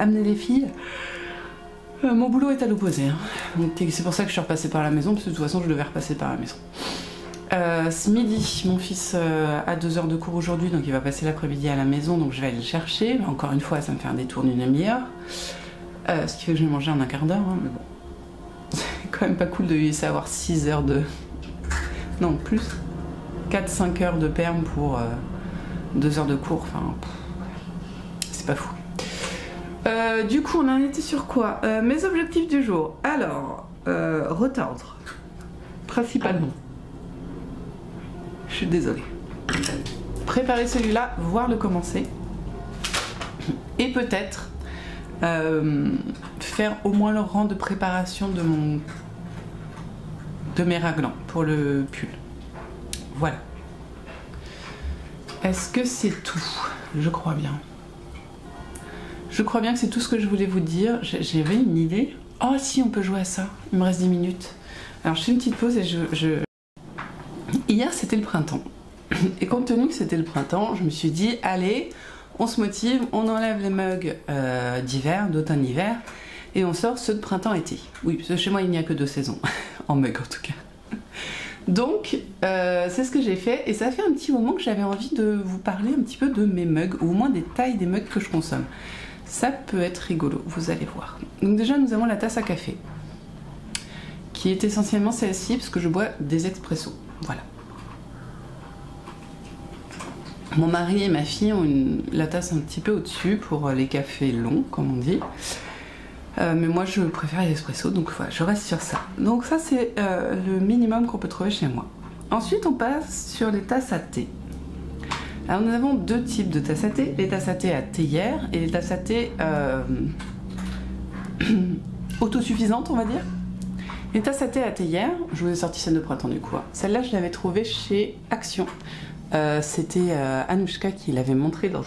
amener les filles. Mon boulot est à l'opposé. Hein. C'est pour ça que je suis repassée par la maison parce que de toute façon je devais repasser par la maison. Ce midi mon fils a 2 heures de cours aujourd'hui donc il va passer l'après-midi à la maison donc je vais aller le chercher. Mais encore une fois ça me fait un détour d'une demi-heure. Ce qui fait que je vais manger en un quart d'heure hein, mais bon. C'est quand même pas cool de lui laisser avoir 6 heures de Non, plus 4-5 heures de perm pour 2 heures de cours. Enfin, c'est pas fou. Du coup, on en était sur quoi? Mes objectifs du jour. Alors, retordre. Principalement. Je suis désolée. Préparer celui-là, voire le commencer. Et peut-être faire au moins le rang de préparation de mes raglans pour le pull. Voilà. Est-ce que c'est tout? Je crois bien. Je crois bien que c'est tout ce que je voulais vous dire. J'avais une idée. Oh si, on peut jouer à ça. Il me reste 10 minutes. Alors je fais une petite pause et Hier c'était le printemps. Et compte tenu que c'était le printemps, je me suis dit, allez, on se motive, on enlève les mugs d'hiver, d'automne-hiver, et on sort ceux de printemps-été. Oui, parce que chez moi il n'y a que 2 saisons, en mug en tout cas. Donc, c'est ce que j'ai fait, et ça fait un petit moment que j'avais envie de vous parler un petit peu de mes mugs, ou au moins des tailles des mugs que je consomme. Ça peut être rigolo, vous allez voir. Donc déjà, nous avons la tasse à café, qui est essentiellement celle-ci, parce que je bois des expressos. Voilà. Mon mari et ma fille ont la tasse un petit peu au-dessus pour les cafés longs, comme on dit. Mais moi, je préfère les espressos, donc voilà, je reste sur ça. Donc ça, c'est le minimum qu'on peut trouver chez moi. Ensuite, on passe sur les tasses à thé. Alors, nous avons 2 types de tasses à thé. Les tasses à thé à théière et les tasses à thé autosuffisantes, on va dire. Les tasses à thé à théière, je vous ai sorti celle de printemps du coup. Celle-là, je l'avais trouvée chez Action. C'était Anouchka qui l'avait montré dans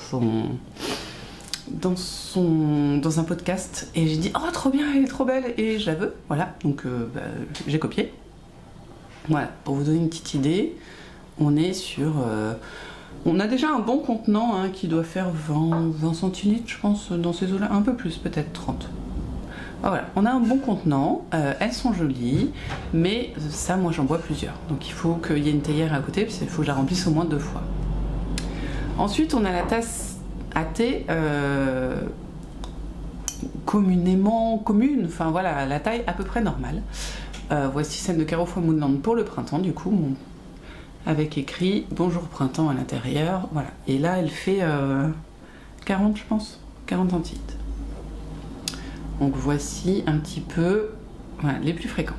un podcast et j'ai dit oh trop bien, elle est trop belle et je la veux, voilà, donc j'ai copié. Voilà, pour vous donner une petite idée, on est sur on a déjà un bon contenant hein, qui doit faire 20 centilitres je pense dans ces eaux là, un peu plus peut-être 30. Ah, voilà, on a un bon contenant, elles sont jolies, mais ça moi j'en bois plusieurs, donc il faut qu'il y ait une théière à côté, parce qu'il faut que je la remplisse au moins 2 fois. Ensuite on a la tasse à thé commune, enfin voilà, la taille à peu près normale. Voici celle de Carrefour Moonland pour le printemps du coup, avec écrit bonjour printemps à l'intérieur, voilà. Et là elle fait 40 je pense, 40 centilitres. Donc voici un petit peu voilà, les plus fréquentes.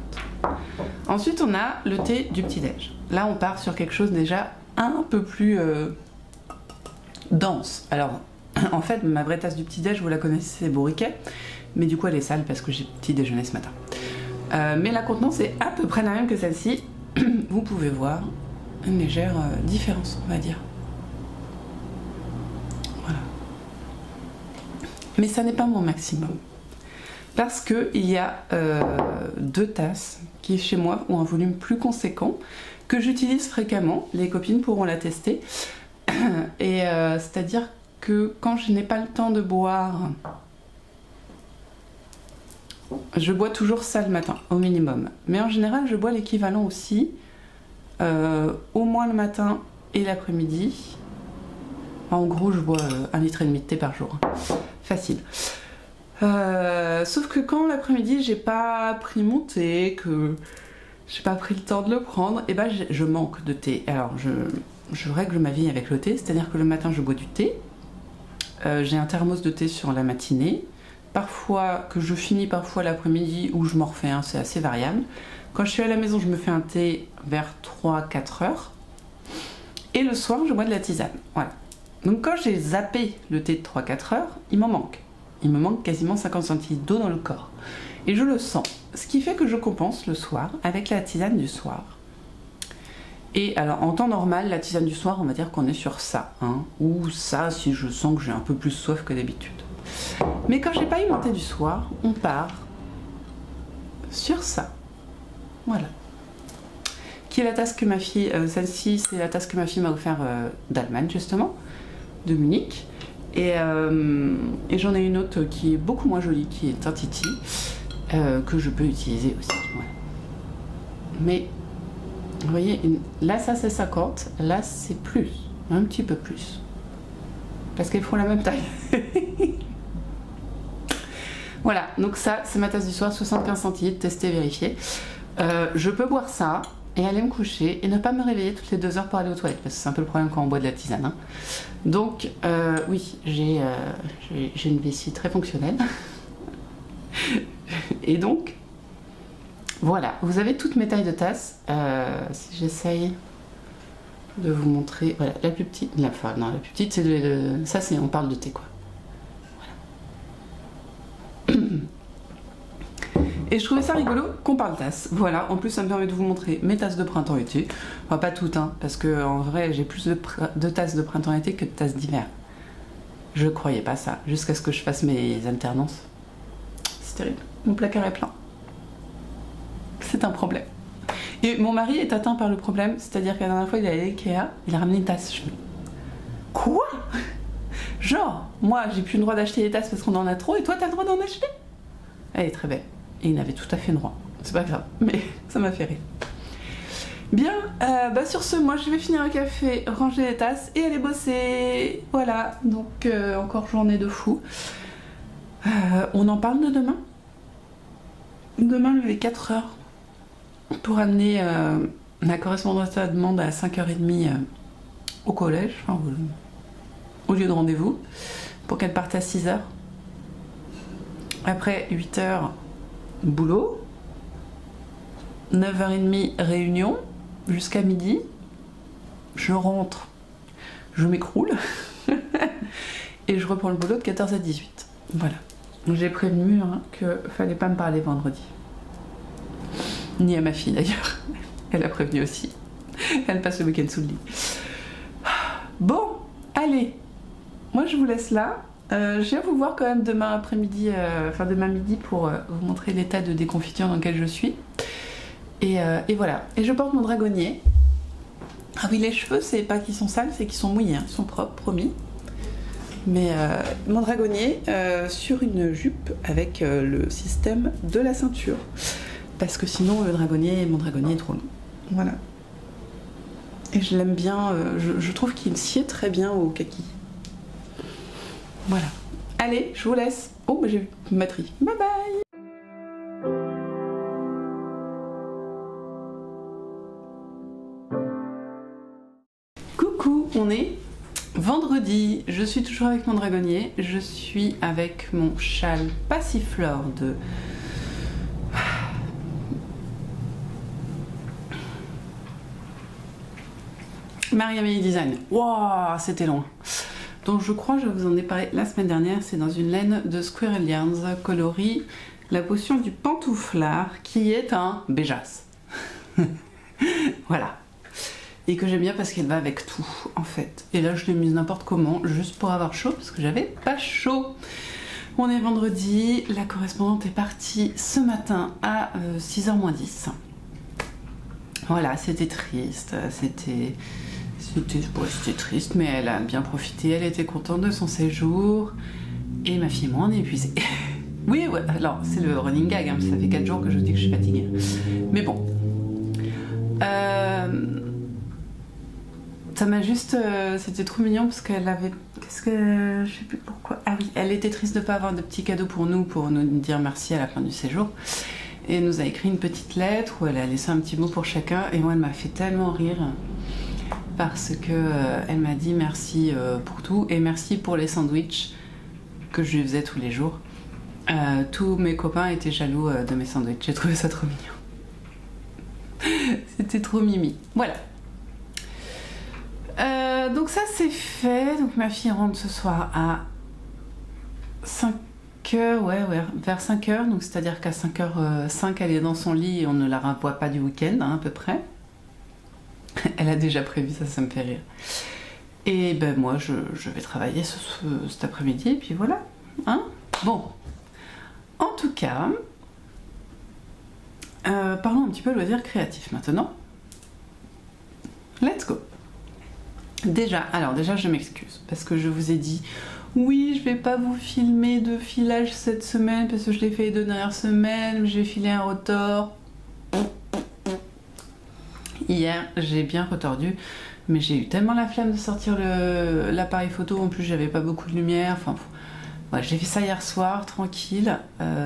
Ensuite on a le thé du petit-déj. Là on part sur quelque chose déjà un peu plus dense. Alors en fait ma vraie tasse du petit-déj vous la connaissez, c'est Bourriquet, mais du coup elle est sale parce que j'ai petit déjeuner ce matin. Mais la contenance est à peu près la même que celle-ci. Vous pouvez voir une légère différence on va dire. Voilà. Mais ça n'est pas mon maximum. Parce qu'il y a 2 tasses qui chez moi ont un volume plus conséquent que j'utilise fréquemment, les copines pourront l'attester. Et c'est-à-dire que quand je n'ai pas le temps de boire, je bois toujours ça le matin au minimum. Mais en général je bois l'équivalent aussi, au moins le matin et l'après-midi. En gros je bois 1,5 litre de thé par jour, facile. Sauf que quand l'après-midi j'ai pas pris mon thé, que j'ai pas pris le temps de le prendre, et ben je manque de thé. Alors je règle ma vie avec le thé, c'est-à-dire que le matin je bois du thé, j'ai un thermos de thé sur la matinée, parfois que je finis parfois l'après-midi ou je m'en refais un, c'est assez variable. Quand je suis à la maison je me fais un thé vers 3-4 heures et le soir je bois de la tisane. Voilà. Donc quand j'ai zappé le thé de 3-4 heures, il m'en manque. Il me manque quasiment 50 centilitres d'eau dans le corps. Et je le sens. Ce qui fait que je compense le soir avec la tisane du soir. Et alors en temps normal, la tisane du soir, on va dire qu'on est sur ça. Hein, ou ça si je sens que j'ai un peu plus soif que d'habitude. Mais quand j'ai pas eu mon thé du soir, on part sur ça. Voilà. Qui est la tasse que ma fille, celle-ci c'est la tasse que ma fille m'a offert d'Allemagne justement, de Munich. Et j'en ai une autre qui est beaucoup moins jolie, qui est un Titi, que je peux utiliser aussi. Voilà. Mais vous voyez, là ça c'est 50, là c'est plus, un petit peu plus. Parce qu'elles font la même taille. Voilà, donc ça c'est ma tasse du soir, 75 centilitres, testé, vérifié. Je peux boire ça, et aller me coucher et ne pas me réveiller toutes les 2 heures pour aller aux toilettes, parce que c'est un peu le problème quand on boit de la tisane. Hein. Donc, oui, j'ai une vessie très fonctionnelle. Et donc, voilà, vous avez toutes mes tailles de tasses. Si j'essaye de vous montrer, voilà, la plus petite, enfin non, la plus petite, c'est ça, c'est on parle de thé quoi. Voilà. Et je trouvais ça rigolo qu'on parle tasse. Voilà, en plus ça me permet de vous montrer mes tasses de printemps-été. Enfin pas toutes, hein, parce que en vrai j'ai plus de tasses de printemps-été que de tasses d'hiver. Je croyais pas ça, jusqu'à ce que je fasse mes alternances. C'est terrible, mon placard est plein. C'est un problème. Et mon mari est atteint par le problème, c'est-à-dire que la dernière fois il est allé à Ikea, il a ramené une tasse. Je me dis, quoi? Genre, moi j'ai plus le droit d'acheter les tasses parce qu'on en a trop et toi t'as le droit d'en acheter? Elle est très belle. Et il avait tout à fait droit. C'est pas grave, mais ça m'a fait rire. Bien, sur ce, moi je vais finir un café, ranger les tasses et aller bosser. Voilà, donc encore journée de fou. On en parle de demain? Demain, lever 4h pour amener la correspondance à demande à 5h30 au collège, enfin, au lieu de rendez-vous, pour qu'elle parte à 6h. Après 8h, boulot. 9h30, réunion, jusqu'à midi. Je rentre, je m'écroule. Et je reprends le boulot de 14 à 18. Voilà. J'ai prévenu que fallait pas me parler vendredi. Ni à ma fille d'ailleurs. Elle a prévenu aussi. Elle passe le week-end sous le lit. Bon, allez. Moi je vous laisse là. Je viens vous voir quand même demain après-midi, demain midi pour vous montrer l'état de déconfiture dans lequel je suis. Et voilà. Et je porte mon dragonnier. Ah oui, les cheveux, c'est pas qu'ils sont sales, c'est qu'ils sont mouillés. Hein. Ils sont propres, promis. Mais mon dragonnier sur une jupe avec le système de la ceinture. Parce que sinon, mon dragonnier est trop long. Voilà. Et je l'aime bien, je trouve qu'il sied très bien au kaki. Voilà. Allez, je vous laisse. Oh, bah, j'ai vu une batterie. Bye bye. Coucou, on est vendredi. Je suis toujours avec mon dragonnier. Je suis avec mon châle Passiflore de... Marie-Amélie Design. Waouh, c'était loin. Donc je crois que je vous en ai parlé la semaine dernière, c'est dans une laine de Squirrel Yarns coloris la potion du pantouflard qui est un béjasse. Voilà. Et que j'aime bien parce qu'elle va avec tout en fait. Et là je l'ai mise n'importe comment, juste pour avoir chaud parce que j'avais pas chaud. On est vendredi, la correspondante est partie ce matin à 6h moins 10. Voilà, c'était triste, c'était triste, mais elle a bien profité, elle était contente de son séjour, et ma fille et moi on est épuisés. Oui, ouais, alors c'est le running gag, hein, ça fait 4 jours que je dis que je suis fatiguée. Mais bon. Ça m'a juste... c'était trop mignon parce qu'elle avait... Qu'est-ce que... Je sais plus pourquoi. Ah oui, elle était triste de ne pas avoir de petits cadeaux pour nous dire merci à la fin du séjour. Et elle nous a écrit une petite lettre où elle a laissé un petit mot pour chacun, et moi elle m'a fait tellement rire. Parce que elle m'a dit merci pour tout et merci pour les sandwichs que je lui faisais tous les jours. Tous mes copains étaient jaloux de mes sandwichs. J'ai trouvé ça trop mignon. C'était trop mimi. Voilà. Donc ça c'est fait. Donc ma fille rentre ce soir à 5h, ouais, vers 5h. Donc c'est-à-dire qu'à 5h05 elle est dans son lit et on ne la revoit pas du week-end hein, à peu près. Elle a déjà prévu ça, ça me fait rire. Et ben moi je vais travailler cet après-midi et puis voilà. Hein, bon. En tout cas, parlons un petit peu loisirs créatifs maintenant. Let's go. Déjà je m'excuse parce que je vous ai dit oui, je vais pas vous filmer de filage cette semaine parce que je l'ai fait les 2 dernières semaines, j'ai filé un rotor. Hier, j'ai bien retordu, mais j'ai eu tellement la flemme de sortir l'appareil photo, en plus j'avais pas beaucoup de lumière, enfin Ouais, j'ai fait ça hier soir, tranquille,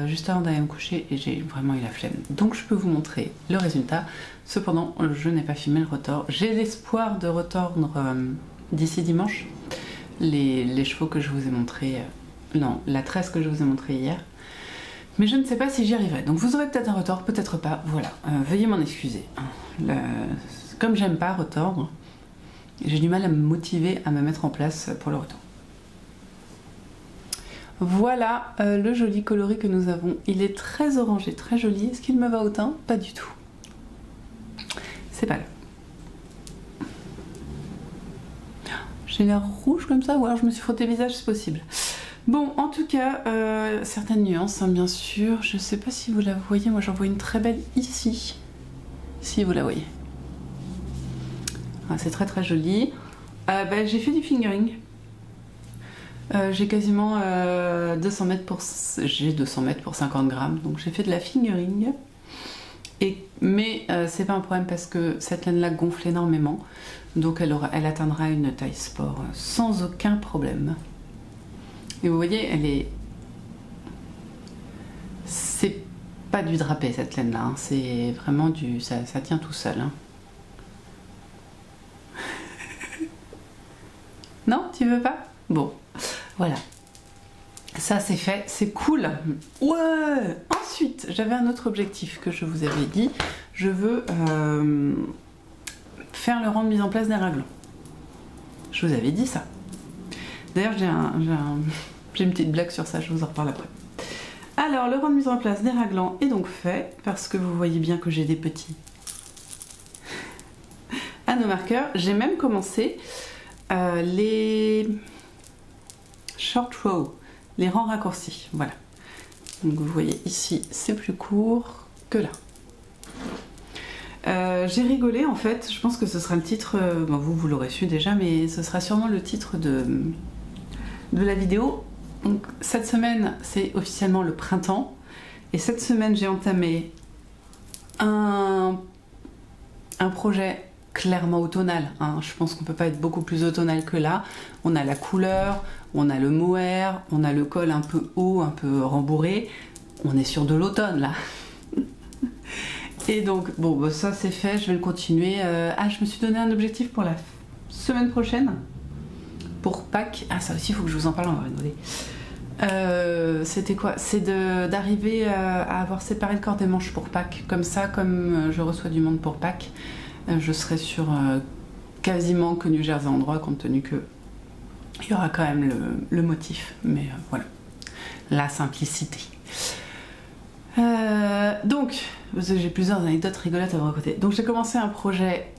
juste avant d'aller me coucher, et j'ai vraiment eu la flemme. Donc je peux vous montrer le résultat. Cependant, je n'ai pas filmé le retors. J'ai l'espoir de retordre d'ici dimanche les chevaux que je vous ai montrés, non, la tresse que je vous ai montrée hier. Mais je ne sais pas si j'y arriverai. Donc vous aurez peut-être un retors, peut-être pas. Voilà, veuillez m'en excuser. Comme j'aime pas retordre, j'ai du mal à me motiver à me mettre en place pour le retors. Voilà le joli coloris que nous avons. Il est très orangé, très joli. Est-ce qu'il me va au teint? Pas du tout. C'est pas là. J'ai l'air rouge comme ça, ou alors je me suis frotté le visage, c'est possible. Bon, en tout cas, certaines nuances, hein, bien sûr. Je sais pas si vous la voyez, moi j'en vois une très belle ici. Si vous la voyez. Ah, c'est très très joli. J'ai fait du fingering. J'ai quasiment 200 mètres pour 50 grammes, donc j'ai fait de la fingering. Mais c'est pas un problème parce que cette laine là gonfle énormément, donc elle atteindra une taille sport sans aucun problème. Et vous voyez, c'est pas du drapé cette laine là, hein. C'est vraiment ça tient tout seul. Hein. Non, tu veux pas? Bon. Voilà, ça c'est fait, c'est cool. Ouais. Ensuite, j'avais un autre objectif que je vous avais dit. Je veux faire le rang de mise en place des raglans. Je vous avais dit ça. D'ailleurs, j'ai une petite blague sur ça, je vous en reparle après. Alors, le rang de mise en place des raglans est donc fait, parce que vous voyez bien que j'ai des petits à nos marqueurs. J'ai même commencé les short row, les rangs raccourcis, voilà. Donc vous voyez ici, c'est plus court que là. J'ai rigolé en fait, je pense que ce sera le titre, bon, vous l'aurez su déjà, mais ce sera sûrement le titre de la vidéo. Donc cette semaine, c'est officiellement le printemps, et cette semaine, j'ai entamé un projet clairement automnal, hein. Je pense qu'on peut pas être beaucoup plus automnal que là. On a la couleur, on a le mohair, on a le col un peu haut, un peu rembourré. On est sur de l'automne là. Et donc, bon, ça c'est fait, je vais le continuer. Je me suis donné un objectif pour la semaine prochaine. Pour Pâques. Ah, ça aussi, il faut que je vous en parle, on va rigoler. C'était quoi? C'est d'arriver à avoir séparé le corps des manches pour Pâques. Comme ça, comme je reçois du monde pour Pâques, je serai sur quasiment que New Jersey en droit, compte tenu que il y aura quand même le motif. Mais voilà, la simplicité. Donc, j'ai plusieurs anecdotes rigolotes à vous raconter. Donc j'ai commencé un projet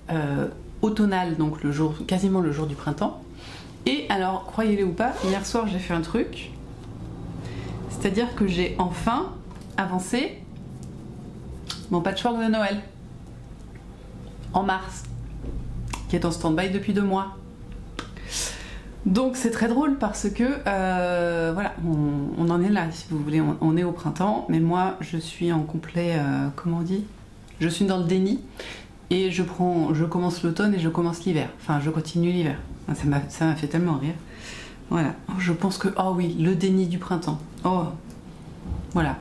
automnal, donc quasiment le jour du printemps. Et alors, croyez-le ou pas, hier soir j'ai fait un truc. C'est-à-dire que j'ai enfin avancé mon patchwork de Noël. En mars, qui est en stand-by depuis 2 mois. Donc c'est très drôle parce que voilà, on en est là, si vous voulez, on est au printemps, mais moi je suis en complet, comment on dit, je suis dans le déni et je commence l'automne et je commence l'hiver, enfin je continue l'hiver. Ça m'a fait tellement rire. Voilà, je pense que, oh oui, le déni du printemps. Oh, voilà,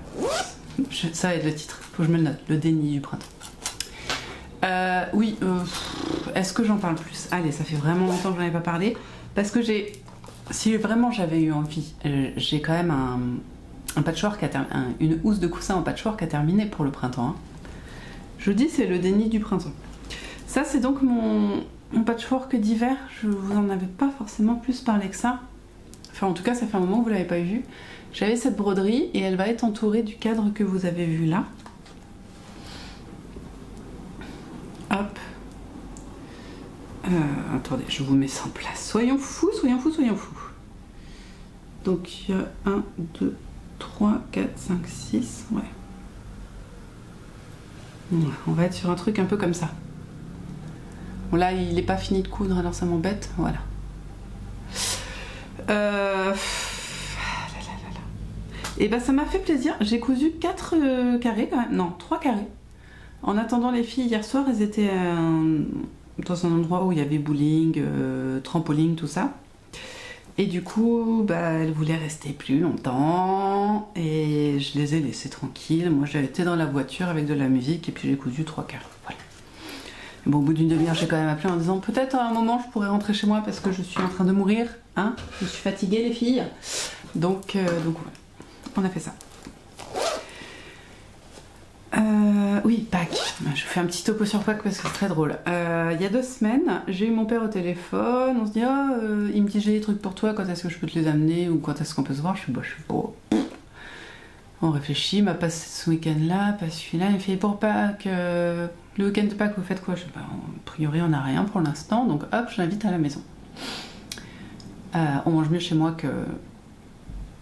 ça va être le titre, faut que je me le note, le déni du printemps. Oui, est-ce que j'en parle plus? Allez, ça fait vraiment longtemps que j'en ai pas parlé. Parce que si vraiment j'avais eu envie, j'ai quand même un patchwork, une housse de coussin en patchwork à terminer pour le printemps. Hein. Je dis, c'est le déni du printemps. Ça, c'est donc mon patchwork d'hiver. Je vous en avais pas forcément plus parlé que ça. Enfin, en tout cas, ça fait un moment que vous l'avez pas vu. J'avais cette broderie et elle va être entourée du cadre que vous avez vu là. Hop. Attendez, je vous mets ça en place. Soyons fous, soyons fous, soyons fous. Donc il y a 1, 2, 3, 4, 5, 6. Ouais. On va être sur un truc un peu comme ça. Bon là, il n'est pas fini de coudre, alors ça m'embête. Voilà. Et ben ça m'a fait plaisir. J'ai cousu 4 carrés quand même. Non, 3 carrés. En attendant les filles, hier soir, elles étaient dans un endroit où il y avait bowling, trampoline, tout ça. Et du coup, bah, elle voulait rester plus longtemps et je les ai laissés tranquilles. Moi, j'ai été dans la voiture avec de la musique et puis j'ai cousu 3 quarts. Voilà. Bon, au bout d'une demi-heure, j'ai quand même appelé en disant peut-être à un moment je pourrais rentrer chez moi parce que je suis en train de mourir. Hein, je suis fatiguée, les filles. Donc ouais, on a fait ça. Oui, Pâques. Je fais un petit topo sur Pâques parce que c'est très drôle. Il y a 2 semaines, j'ai eu mon père au téléphone. On se dit, il me dit j'ai des trucs pour toi, quand est-ce que je peux te les amener ou quand est-ce qu'on peut se voir. Je suis beau. On réfléchit, il m'a passé ce week-end-là, pas celui-là. Il me fait pour Pâques, le week-end de Pâques, vous faites quoi? Je sais pas, a priori on n'a rien pour l'instant, donc hop, je l'invite à la maison. On mange mieux chez moi que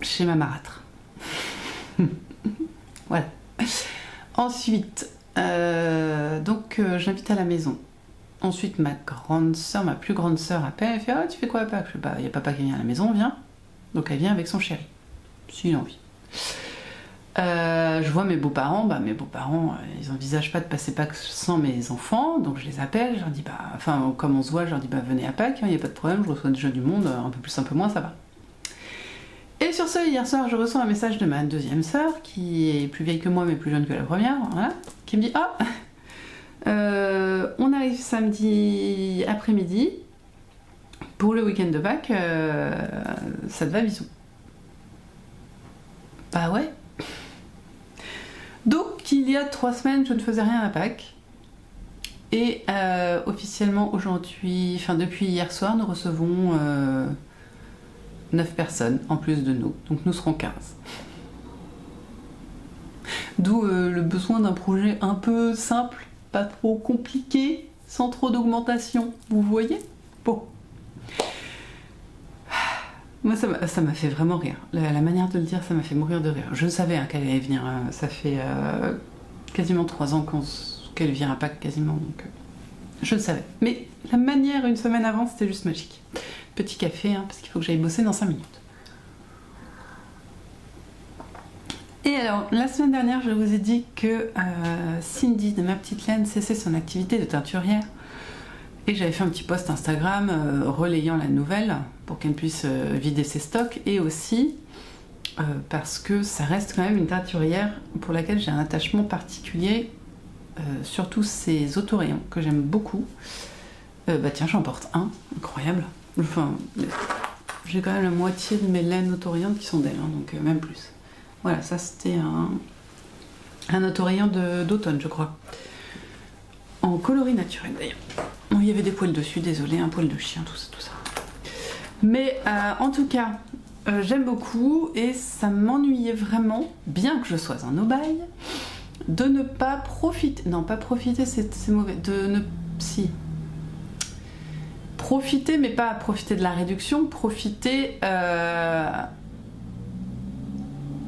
chez ma marâtre. Voilà. Ensuite, donc j'invite à la maison. Ensuite, ma grande soeur, ma plus grande soeur appelle, elle fait ah, tu fais quoi à Pâques? Je sais pas, il y a papa qui vient à la maison, viens. Donc elle vient avec son chéri, s'il a envie. Je vois mes beaux-parents, ils envisagent pas de passer Pâques sans mes enfants, donc je les appelle, je leur dis comme on se voit, je leur dis venez à Pâques, il n'y a pas de problème, je reçois déjà du monde, un peu plus, un peu moins, ça va. Et sur ce, hier soir, je reçois un message de ma deuxième sœur, qui est plus vieille que moi, mais plus jeune que la première, voilà, qui me dit on arrive samedi après-midi, pour le week-end de Pâques, ça te va, bisous. Bah ouais. Donc, il y a 3 semaines, je ne faisais rien à Pâques. Et officiellement, aujourd'hui, depuis hier soir, nous recevons 9 personnes en plus de nous. Donc, nous serons 15. D'où le besoin d'un projet un peu simple, pas trop compliqué, sans trop d'augmentation. Vous voyez? Bon. Moi, ça m'a fait vraiment rire. La manière de le dire, ça m'a fait mourir de rire. Je savais qu'elle allait venir. Ça fait quasiment 3 ans qu'elle vient à Pâques, quasiment. Donc, je le savais. Mais la manière, une semaine avant, c'était juste magique. Petit café, parce qu'il faut que j'aille bosser dans 5 minutes. Et alors, la semaine dernière, je vous ai dit que Cindy de Ma Petite Laine cessait son activité de teinturière. Et j'avais fait un petit post Instagram relayant la nouvelle pour qu'elle puisse vider ses stocks et aussi parce que ça reste quand même une teinturière pour laquelle j'ai un attachement particulier, surtout ses autorayons que j'aime beaucoup. Tiens, j'en porte un, incroyable. Enfin, j'ai quand même la moitié de mes laines autorayantes qui sont d'elle, donc même plus. Voilà, ça c'était un autorayant d'automne, je crois. En coloris naturel d'ailleurs. Bon, il y avait des poils dessus, désolé, un poil de chien, tout ça. Mais en tout cas, j'aime beaucoup et ça m'ennuyait vraiment, bien que je sois en aubaille, de ne pas profiter. Non, pas profiter, c'est mauvais. Profiter, mais pas profiter de la réduction, profiter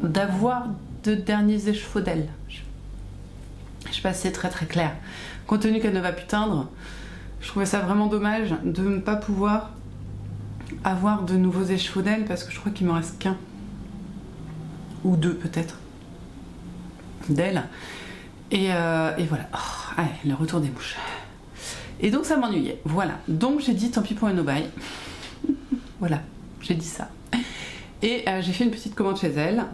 d'avoir de derniers échevauds-d'elle. Je sais pas si c'est très très clair. Compte tenu qu'elle ne va plus teindre, je trouvais ça vraiment dommage de ne pas pouvoir avoir de nouveaux échevauds-d'elle parce que je crois qu'il me reste qu'un ou 2 peut-être d'elle. Et voilà. Oh, allez, le retour des mouches. Et donc ça m'ennuyait. Voilà. Donc j'ai dit tant pis pour une aubaille. Voilà, j'ai dit ça. Et j'ai fait une petite commande chez elle.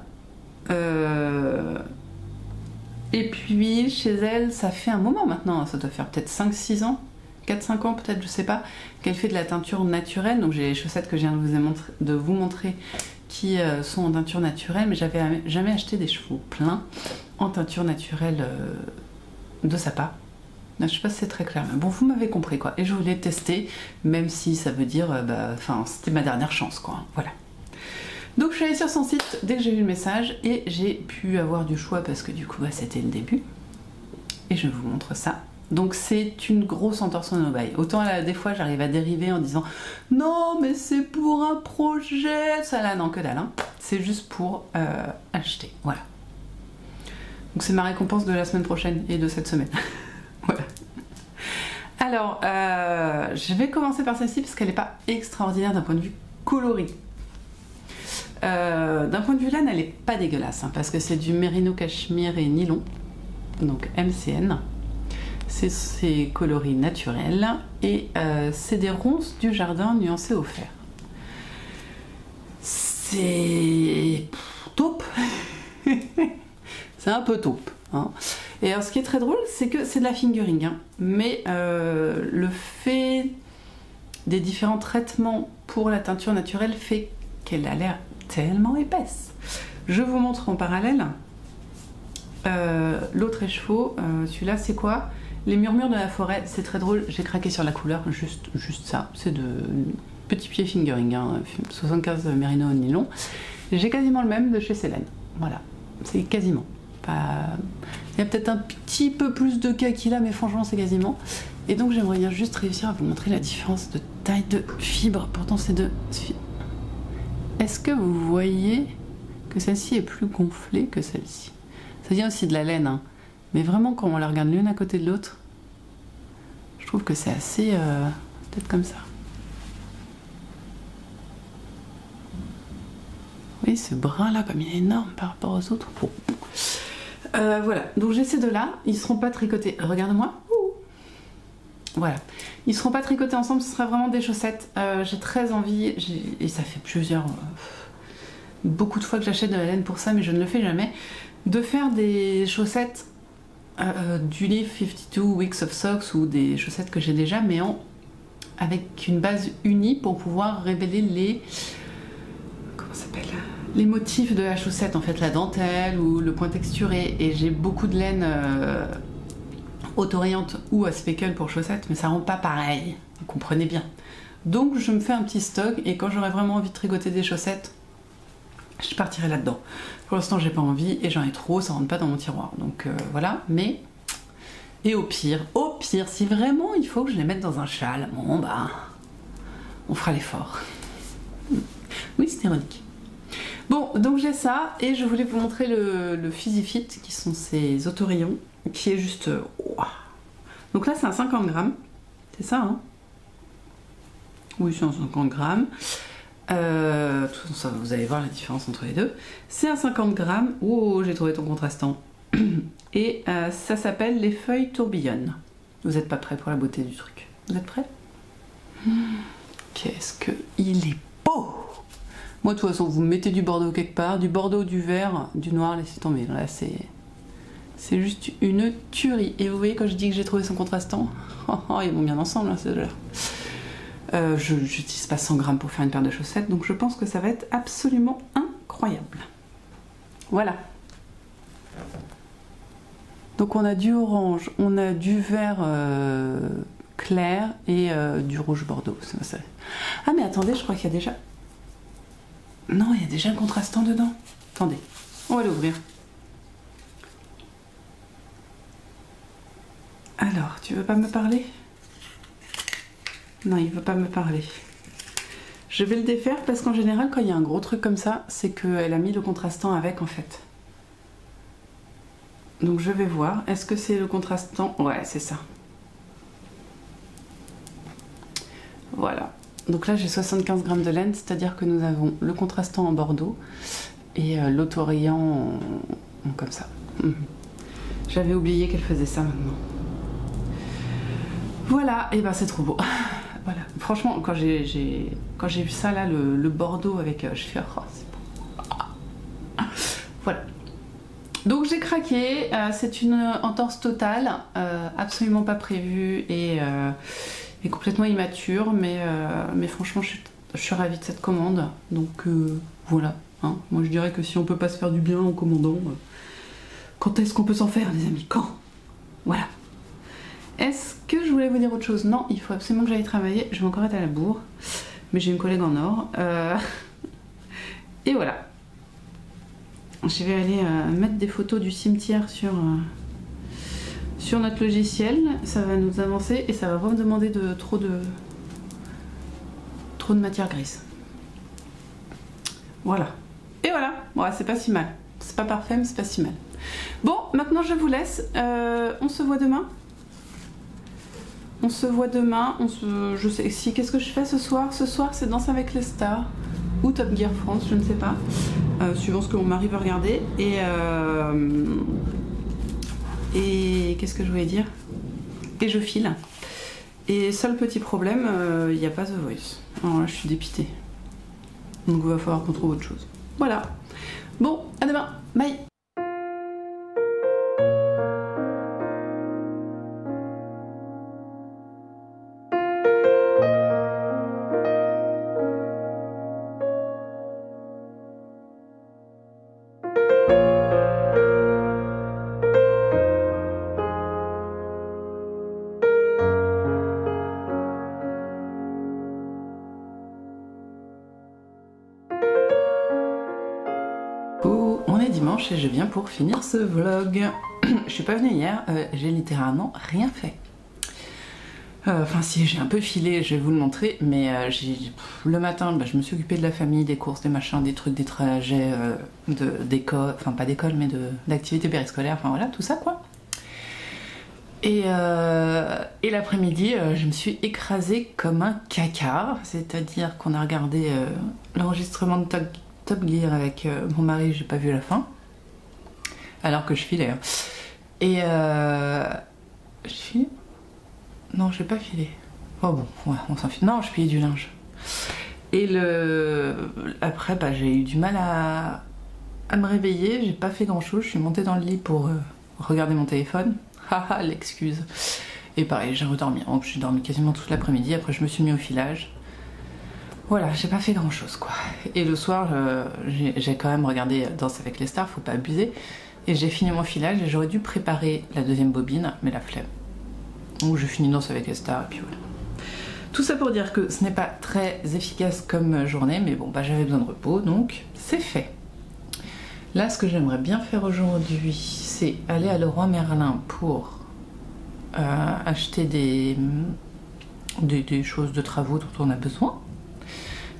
Et puis chez elle, ça fait un moment maintenant, ça doit faire peut-être 5-6 ans, 4-5 ans peut-être, je sais pas, qu'elle fait de la teinture naturelle. Donc j'ai les chaussettes que je viens de vous montrer qui sont en teinture naturelle, mais j'avais jamais acheté des chevaux pleins en teinture naturelle de sa part. Je sais pas si c'est très clair, mais bon, vous m'avez compris quoi. Et je voulais tester, même si ça veut dire, c'était ma dernière chance quoi, voilà. Donc je suis allée sur son site dès que j'ai vu le message et j'ai pu avoir du choix parce que du coup c'était le début. Et je vous montre ça. Donc c'est une grosse entorse en aubaille. Autant là, des fois j'arrive à dériver en disant non mais c'est pour un projet, ça là non que dalle. C'est juste pour acheter, voilà. Donc c'est ma récompense de la semaine prochaine et de cette semaine. Voilà. Alors je vais commencer par celle-ci parce qu'elle n'est pas extraordinaire d'un point de vue coloris. D'un point de vue laine, elle est pas dégueulasse parce que c'est du mérino cachemire et nylon, donc MCN. C'est coloris naturels et c'est des ronces du jardin nuancées au fer. c'est taupe. C'est un peu taupe. Hein. Et alors ce qui est très drôle, c'est que c'est de la fingering, hein. Mais le fait des différents traitements pour la teinture naturelle fait qu'elle a l'air tellement épaisse. Je vous montre en parallèle. L'autre écheveau, celui-là c'est quoi? Les murmures de la forêt, c'est très drôle, j'ai craqué sur la couleur, juste ça, c'est de petit pied fingering, hein, 75 Merino nylon. J'ai quasiment le même de chez Célène, voilà, c'est quasiment. Il y a peut-être un petit peu plus de kaki là, mais franchement c'est quasiment. Et donc j'aimerais bien juste réussir à vous montrer la différence de taille de fibre, pourtant c'est de... Est-ce que vous voyez que celle-ci est plus gonflée que celle-ci? Ça vient aussi de la laine, hein. Mais vraiment quand on la regarde l'une à côté de l'autre, je trouve que c'est assez... peut-être comme ça. Oui, ce brun là, comme il est énorme par rapport aux autres. Bon. Voilà, donc j'ai ces deux-là, ils seront pas tricotés. Regarde-moi. Voilà, ils seront pas tricotés ensemble, ce sera vraiment des chaussettes. J'ai très envie, et ça fait beaucoup de fois que j'achète de la laine pour ça, mais je ne le fais jamais, de faire des chaussettes du livre 52 Weeks of Socks ou des chaussettes que j'ai déjà, mais avec une base unie pour pouvoir révéler les... comment ça s'appelle ? Les motifs de la chaussette, en fait, la dentelle ou le point texturé. Et j'ai beaucoup de laine autorayante ou à speckle pour chaussettes, mais ça rend pas pareil, vous comprenez bien. Donc je me fais un petit stock et quand j'aurai vraiment envie de tricoter des chaussettes, je partirai là-dedans. Pour l'instant j'ai pas envie et j'en ai trop, ça rentre pas dans mon tiroir. Donc voilà, mais... Et au pire, si vraiment il faut que je les mette dans un châle, bon bah... on fera l'effort. Oui, c'est ironique. Bon, donc j'ai ça, et je voulais vous montrer le Fizzy Fit, qui sont ces autorayons, qui est juste... Wow. Donc là c'est un 50 grammes, c'est ça, hein? Oui, c'est un 50 grammes. De toute façon, ça, vous allez voir la différence entre les deux. C'est un 50 grammes. Oh, j'ai trouvé ton contrastant. Et ça s'appelle les feuilles tourbillonnent. Vous n'êtes pas prêts pour la beauté du truc? Vous êtes prêts? Qu'est-ce que il est beau! Moi, de toute façon, vous mettez du bordeaux quelque part, du bordeaux, du vert, du noir, laissez tomber. Là, c'est juste une tuerie. Et vous voyez, quand je dis que j'ai trouvé son contrastant, ils vont bien ensemble, hein, ces deux-là. Je n'utilise pas 100 grammes pour faire une paire de chaussettes, donc je pense que ça va être absolument incroyable. Voilà. Donc on a du orange, on a du vert clair et du rouge bordeaux. Ah mais attendez, je crois qu'il y a déjà... Non, il y a déjà un contrastant dedans. Attendez, on va l'ouvrir. Alors, tu veux pas me parler ? Non, il veut pas me parler. Je vais le défaire parce qu'en général, quand il y a un gros truc comme ça, c'est qu'elle a mis le contrastant avec en fait. Donc je vais voir. Est-ce que c'est le contrastant? Ouais, c'est ça. Voilà. Donc là, j'ai 75 grammes de laine, c'est-à-dire que nous avons le contrastant en bordeaux et l'autorayant comme ça. J'avais oublié qu'elle faisait ça maintenant. Voilà, et ben c'est trop beau. Voilà, franchement, quand j'ai vu ça là, le bordeaux avec, je fais oh, c'est beau. Voilà. Donc j'ai craqué, c'est une entorse totale, absolument pas prévue et complètement immature, mais franchement je suis ravie de cette commande. Donc voilà, hein. Moi je dirais que si on peut pas se faire du bien en commandant, quand est-ce qu'on peut s'en faire les amis? Quand? Voilà. Est-ce que je voulais vous dire autre chose? Non, il faut absolument que j'aille travailler. Je vais encore être à la bourre. Mais j'ai une collègue en or. Et voilà. Je vais aller mettre des photos du cimetière sur notre logiciel. Ça va nous avancer et ça va pas me demander trop de matière grise. Voilà. Et voilà. Bon, c'est pas si mal. C'est pas parfait, mais c'est pas si mal. Bon, maintenant je vous laisse. On se voit demain. On se voit demain, je sais si qu'est-ce que je fais ce soir? Ce soir c'est Danse avec les stars ou Top Gear France, je ne sais pas, suivant ce que mon mari veut regarder. Et qu'est-ce que je voulais dire? Et je file. Et seul petit problème, il n'y a pas The Voice. Alors là je suis dépitée. Donc il va falloir qu'on trouve autre chose. Voilà. Bon, à demain. Bye. On est dimanche et je viens pour finir ce vlog. Je suis pas venue hier, j'ai littéralement rien fait. Enfin si, j'ai un peu filé, je vais vous le montrer, mais le matin, je me suis occupée de la famille, des courses, des machins, des trucs, des trajets d'école, enfin pas d'école, mais d'activités périscolaires, enfin voilà, tout ça quoi. Et l'après-midi, je me suis écrasée comme un caca, c'est-à-dire qu'on a regardé l'enregistrement de Top Gear avec mon mari, j'ai pas vu la fin, alors que je filais. Hein. Et je file? Non, j'ai pas filé. Oh bon, ouais, on s'en fiche. Non, je pliais du linge. Et après, j'ai eu du mal à me réveiller, j'ai pas fait grand chose, je suis montée dans le lit pour regarder mon téléphone. Haha, l'excuse. Et pareil, j'ai redormi. Donc j'ai dormi quasiment toute l'après-midi, après je me suis mis au filage. Voilà, j'ai pas fait grand chose quoi. Et le soir, j'ai quand même regardé Danse avec les stars, faut pas abuser. Et j'ai fini mon filage et j'aurais dû préparer la deuxième bobine, mais la flemme. Donc j'ai fini Danse avec les stars et puis voilà. Tout ça pour dire que ce n'est pas très efficace comme journée, mais bon, j'avais besoin de repos, donc c'est fait. Là, ce que j'aimerais bien faire aujourd'hui, c'est aller à Leroy Merlin pour acheter des choses de travaux dont on a besoin.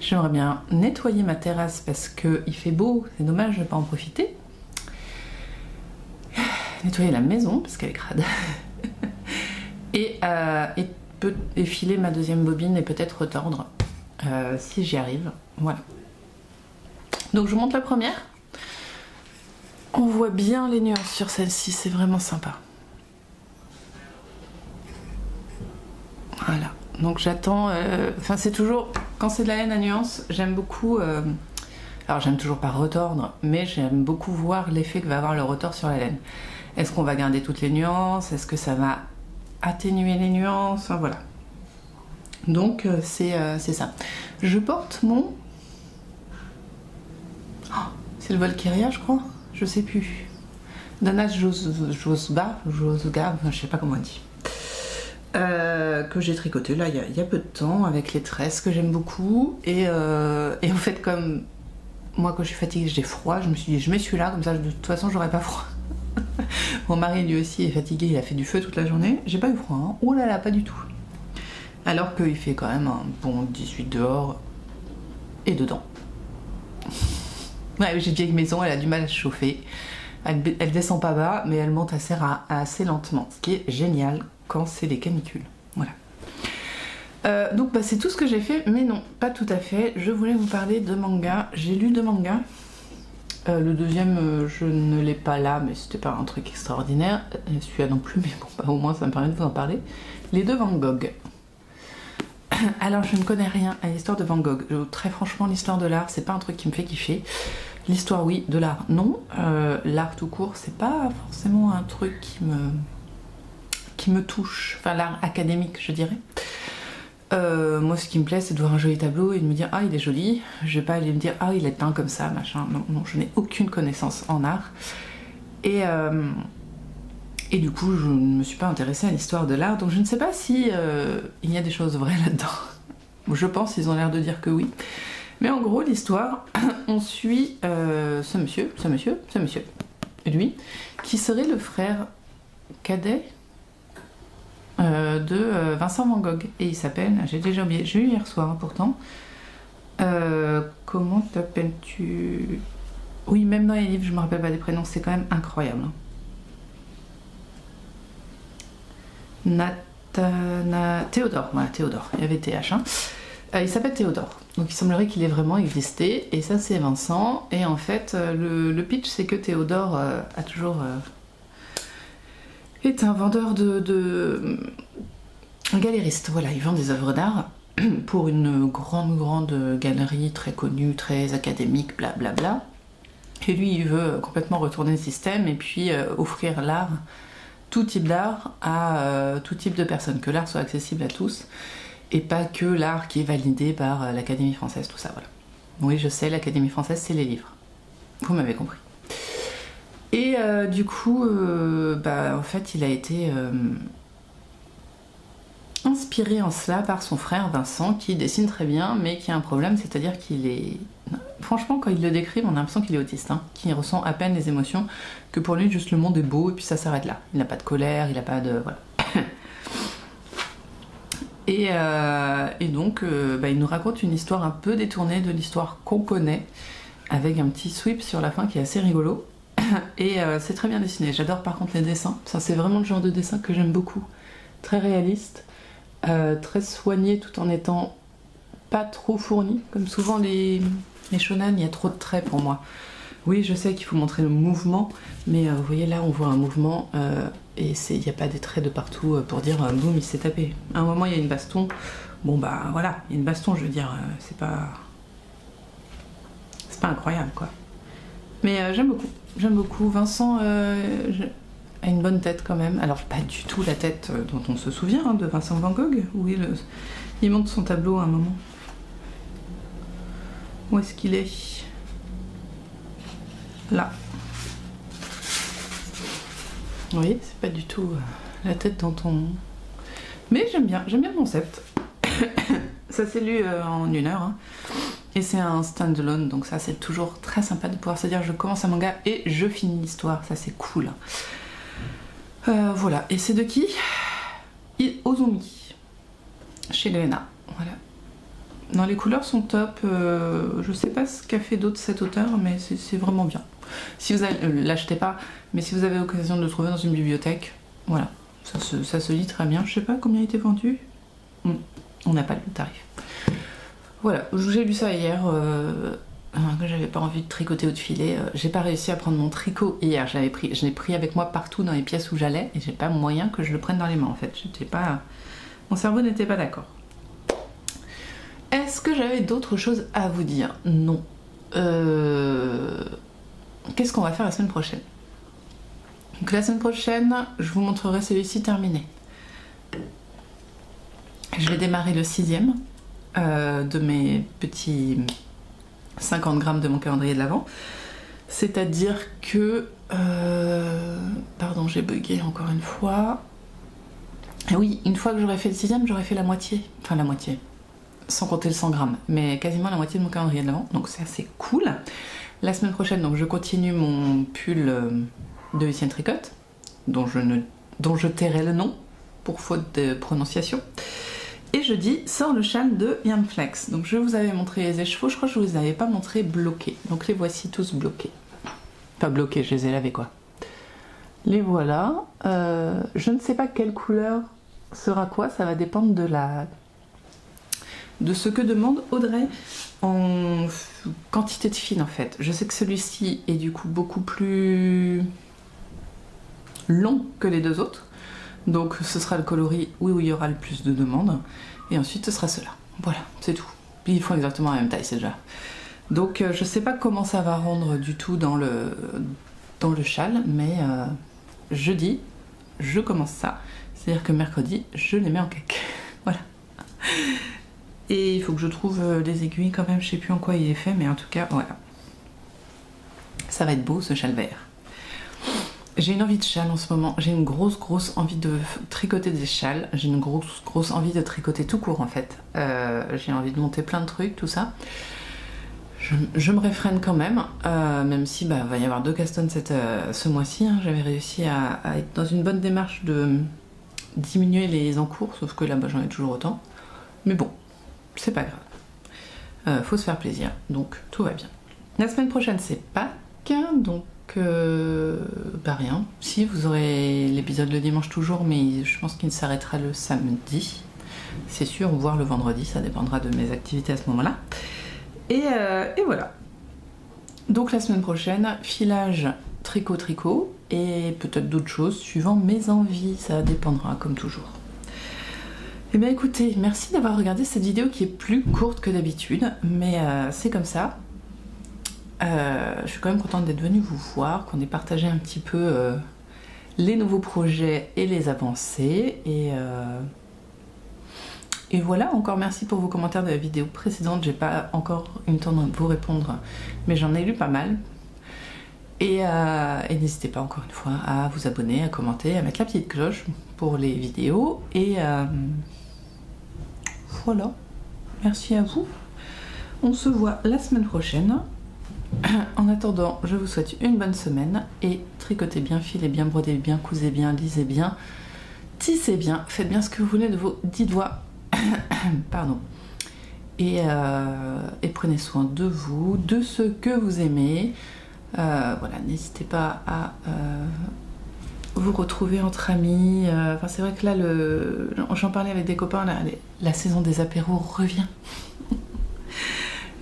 J'aimerais bien nettoyer ma terrasse parce qu'il fait beau, c'est dommage de ne pas en profiter. Nettoyer la maison parce qu'elle est crade. et filer ma deuxième bobine et peut-être retordre si j'y arrive. Voilà. Donc je monte la première. On voit bien les nuances sur celle-ci, c'est vraiment sympa. Voilà. Donc j'attends, enfin c'est toujours, quand c'est de la laine à nuances, j'aime beaucoup, alors j'aime toujours pas retordre, mais j'aime beaucoup voir l'effet que va avoir le retord sur la laine. Est-ce qu'on va garder toutes les nuances? Est-ce que ça va atténuer les nuances? Enfin, voilà. Donc c'est ça. Je porte mon... Oh, c'est le Volquiria je crois? Je sais plus. Dana Josga, je sais pas comment on dit. Que j'ai tricoté là il y a peu de temps avec les tresses que j'aime beaucoup et en fait comme moi quand je suis fatiguée j'ai froid, je me suis dit je mets celui-là comme ça de toute façon j'aurais pas froid. Mon mari lui aussi est fatigué, il a fait du feu toute la journée, j'ai pas eu froid hein. Oh là là, pas du tout, alors qu'il fait quand même un bon 18 dehors et dedans. Ouais, j'ai dit que maison elle a du mal à se chauffer, elle descend pas bas mais elle monte assez lentement, ce qui est génial quand c'est les canicules. Voilà. Donc c'est tout ce que j'ai fait, mais non, pas tout à fait. Je voulais vous parler de manga. J'ai lu 2 mangas. Le deuxième, je ne l'ai pas là, mais c'était pas un truc extraordinaire. Celui-là non plus, mais bon, au moins ça me permet de vous en parler. Les 2 Van Gogh. Alors je ne connais rien à l'histoire de Van Gogh. Très franchement, l'histoire de l'art, c'est pas un truc qui me fait kiffer. L'histoire, oui, de l'art, non. L'art tout court, c'est pas forcément un truc qui me touche, enfin l'art académique je dirais. Moi ce qui me plaît c'est de voir un joli tableau et de me dire ah il est joli, je vais pas aller me dire ah il est peint comme ça machin, non, non je n'ai aucune connaissance en art et du coup je ne me suis pas intéressée à l'histoire de l'art donc je ne sais pas si il y a des choses vraies là-dedans. Je pense, ils ont l'air de dire que oui, mais en gros l'histoire on suit ce monsieur, lui qui serait le frère cadet de Vincent Van Gogh et il s'appelle, j'ai déjà oublié, j'ai eu hier soir hein, pourtant, comment t'appelles-tu? Oui, même dans les livres je me rappelle pas des prénoms, c'est quand même incroyable. Théodore, voilà Théodore, il y avait TH hein. Il s'appelle Théodore, donc il semblerait qu'il ait vraiment existé et ça c'est Vincent et en fait le pitch c'est que Théodore a toujours est un vendeur un galériste, voilà, il vend des œuvres d'art pour une grande galerie très connue, très académique, blablabla. Et lui, il veut complètement retourner le système et puis offrir l'art, tout type d'art, à tout type de personnes, que l'art soit accessible à tous, et pas que l'art qui est validé par l'Académie française, tout ça, voilà. Oui, je sais, l'Académie française, c'est les livres. Vous m'avez compris. Et du coup, en fait, il a été inspiré en cela par son frère Vincent, qui dessine très bien, mais qui a un problème, c'est-à-dire qu'il est... Franchement, quand il le décrit, on a l'impression qu'il est autiste, hein, qu'il ressent à peine les émotions, que pour lui, juste le monde est beau, et puis ça s'arrête là. Il n'a pas de colère, il n'a pas de... Voilà. Et donc, il nous raconte une histoire un peu détournée de l'histoire qu'on connaît, avec un petit sweep sur la fin qui est assez rigolo. Et c'est très bien dessiné. J'adore par contre les dessins. Ça, c'est vraiment le genre de dessin que j'aime beaucoup. Très réaliste, très soigné tout en étant pas trop fourni. Comme souvent les shonen, il y a trop de traits pour moi. Oui, je sais qu'il faut montrer le mouvement, mais vous voyez là, on voit un mouvement et il n'y a pas des traits de partout pour dire boum, il s'est tapé. À un moment, il y a une baston. Bon, bah voilà, il y a une baston, je veux dire, c'est pas incroyable quoi. Mais j'aime beaucoup. J'aime beaucoup. Vincent a une bonne tête quand même. Alors, pas du tout la tête dont on se souvient hein, de Vincent Van Gogh, où il monte son tableau à un moment. Où est-ce qu'il est ? Là. Vous voyez, c'est pas du tout la tête dont on... Mais j'aime bien le concept. Ça s'est lu en 1 heure. Hein. Et c'est un stand-alone, donc ça c'est toujours très sympa de pouvoir se dire je commence un manga et je finis l'histoire, ça c'est cool. Voilà, et c'est de qui ? Ozumi, chez Glénat, voilà. Non, les couleurs sont top, je sais pas ce qu'a fait d'autre cet auteur, mais c'est vraiment bien. Si vous l'achetez pas, mais si vous avez l'occasion de le trouver dans une bibliothèque, voilà, ça se lit très bien. Je sais pas combien il était vendu, on n'a pas le tarif. Voilà, j'ai lu ça hier, que j'avais pas envie de tricoter ou de filer. J'ai pas réussi à prendre mon tricot hier, je l'ai pris avec moi partout dans les pièces où j'allais et j'ai pas moyen que je le prenne dans les mains en fait. Mon cerveau n'était pas d'accord. Est-ce que j'avais d'autres choses à vous dire ? Non. Qu'est-ce qu'on va faire la semaine prochaine ? Donc la semaine prochaine, je vous montrerai celui-ci terminé. Je vais démarrer le 6e. De mes petits 50 grammes de mon calendrier de l'Avent. C'est-à-dire que... pardon, j'ai bugué encore une fois. Ah oui, une fois que j'aurai fait le 6e, j'aurai fait la moitié. Enfin, la moitié. Sans compter le 100 grammes. Mais quasiment la moitié de mon calendrier de l'Avent. Donc c'est assez cool. La semaine prochaine, donc, je continue mon pull de Lucien Tricotte, dont je tairai le nom, pour faute de prononciation. Et jeudi sort le châle de Yann Flex. Donc je vous avais montré les écheveaux, je crois que je vous avais pas montré bloqués. Donc les voici tous bloqués. Pas bloqués, je les ai lavés quoi. Les voilà. Je ne sais pas quelle couleur sera quoi, ça va dépendre de ce que demande Audrey en quantité de fil en fait. Je sais que celui-ci est du coup beaucoup plus long que les deux autres. Donc ce sera le coloris où il y aura le plus de demandes. Et ensuite ce sera cela. Voilà, c'est tout. Puis ils font exactement la même taille, c'est déjà. Donc je sais pas comment ça va rendre du tout dans le châle, mais jeudi, je commence ça. C'est-à-dire que mercredi, je les mets en cake. Voilà. Et il faut que je trouve les aiguilles quand même, je sais plus en quoi il est fait, mais en tout cas, voilà. Ça va être beau ce châle vert. J'ai une envie de châle en ce moment, j'ai une grosse envie de tricoter des châles, j'ai une grosse envie de tricoter tout court en fait. J'ai envie de monter plein de trucs, tout ça. Je me réfrène quand même, même si va y avoir 2 castones ce mois-ci. Hein. J'avais réussi à être dans une bonne démarche de diminuer les encours, sauf que là j'en ai toujours autant. Mais bon, c'est pas grave. Faut se faire plaisir, donc tout va bien. La semaine prochaine c'est Pâques, donc rien. Si, vous aurez l'épisode le dimanche toujours, mais je pense qu'il s'arrêtera le samedi. C'est sûr, voire le vendredi, ça dépendra de mes activités à ce moment-là. Et voilà. Donc la semaine prochaine, filage, tricot, et peut-être d'autres choses suivant mes envies, ça dépendra comme toujours. Eh bien écoutez, merci d'avoir regardé cette vidéo qui est plus courte que d'habitude, mais c'est comme ça. Je suis quand même contente d'être venue vous voir, qu'on ait partagé un petit peu les nouveaux projets et les avancées. Et voilà, encore merci pour vos commentaires de la vidéo précédente. J'ai pas encore eu le temps de vous répondre, mais j'en ai lu pas mal. Et n'hésitez pas encore une fois à vous abonner, à commenter, à mettre la petite cloche pour les vidéos. Et voilà, merci à vous. On se voit la semaine prochaine. En attendant, je vous souhaite une bonne semaine et tricotez bien, filez bien, brodez bien, cousez bien, lisez bien, tissez bien, faites bien ce que vous voulez de vos 10 doigts. Pardon. Et prenez soin de vous, de ceux que vous aimez. Voilà, n'hésitez pas à vous retrouver entre amis. Enfin, c'est vrai que là, j'en parlais avec des copains, la saison des apéros revient.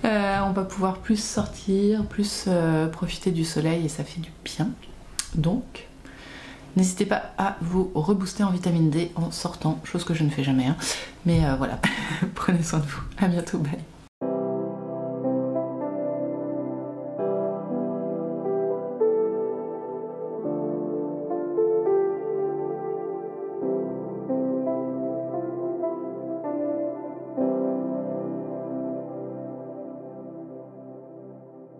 On va pouvoir plus sortir, plus profiter du soleil et ça fait du bien. Donc, n'hésitez pas à vous rebooster en vitamine D en sortant, chose que je ne fais jamais. Hein. Mais voilà, prenez soin de vous. À bientôt, bye.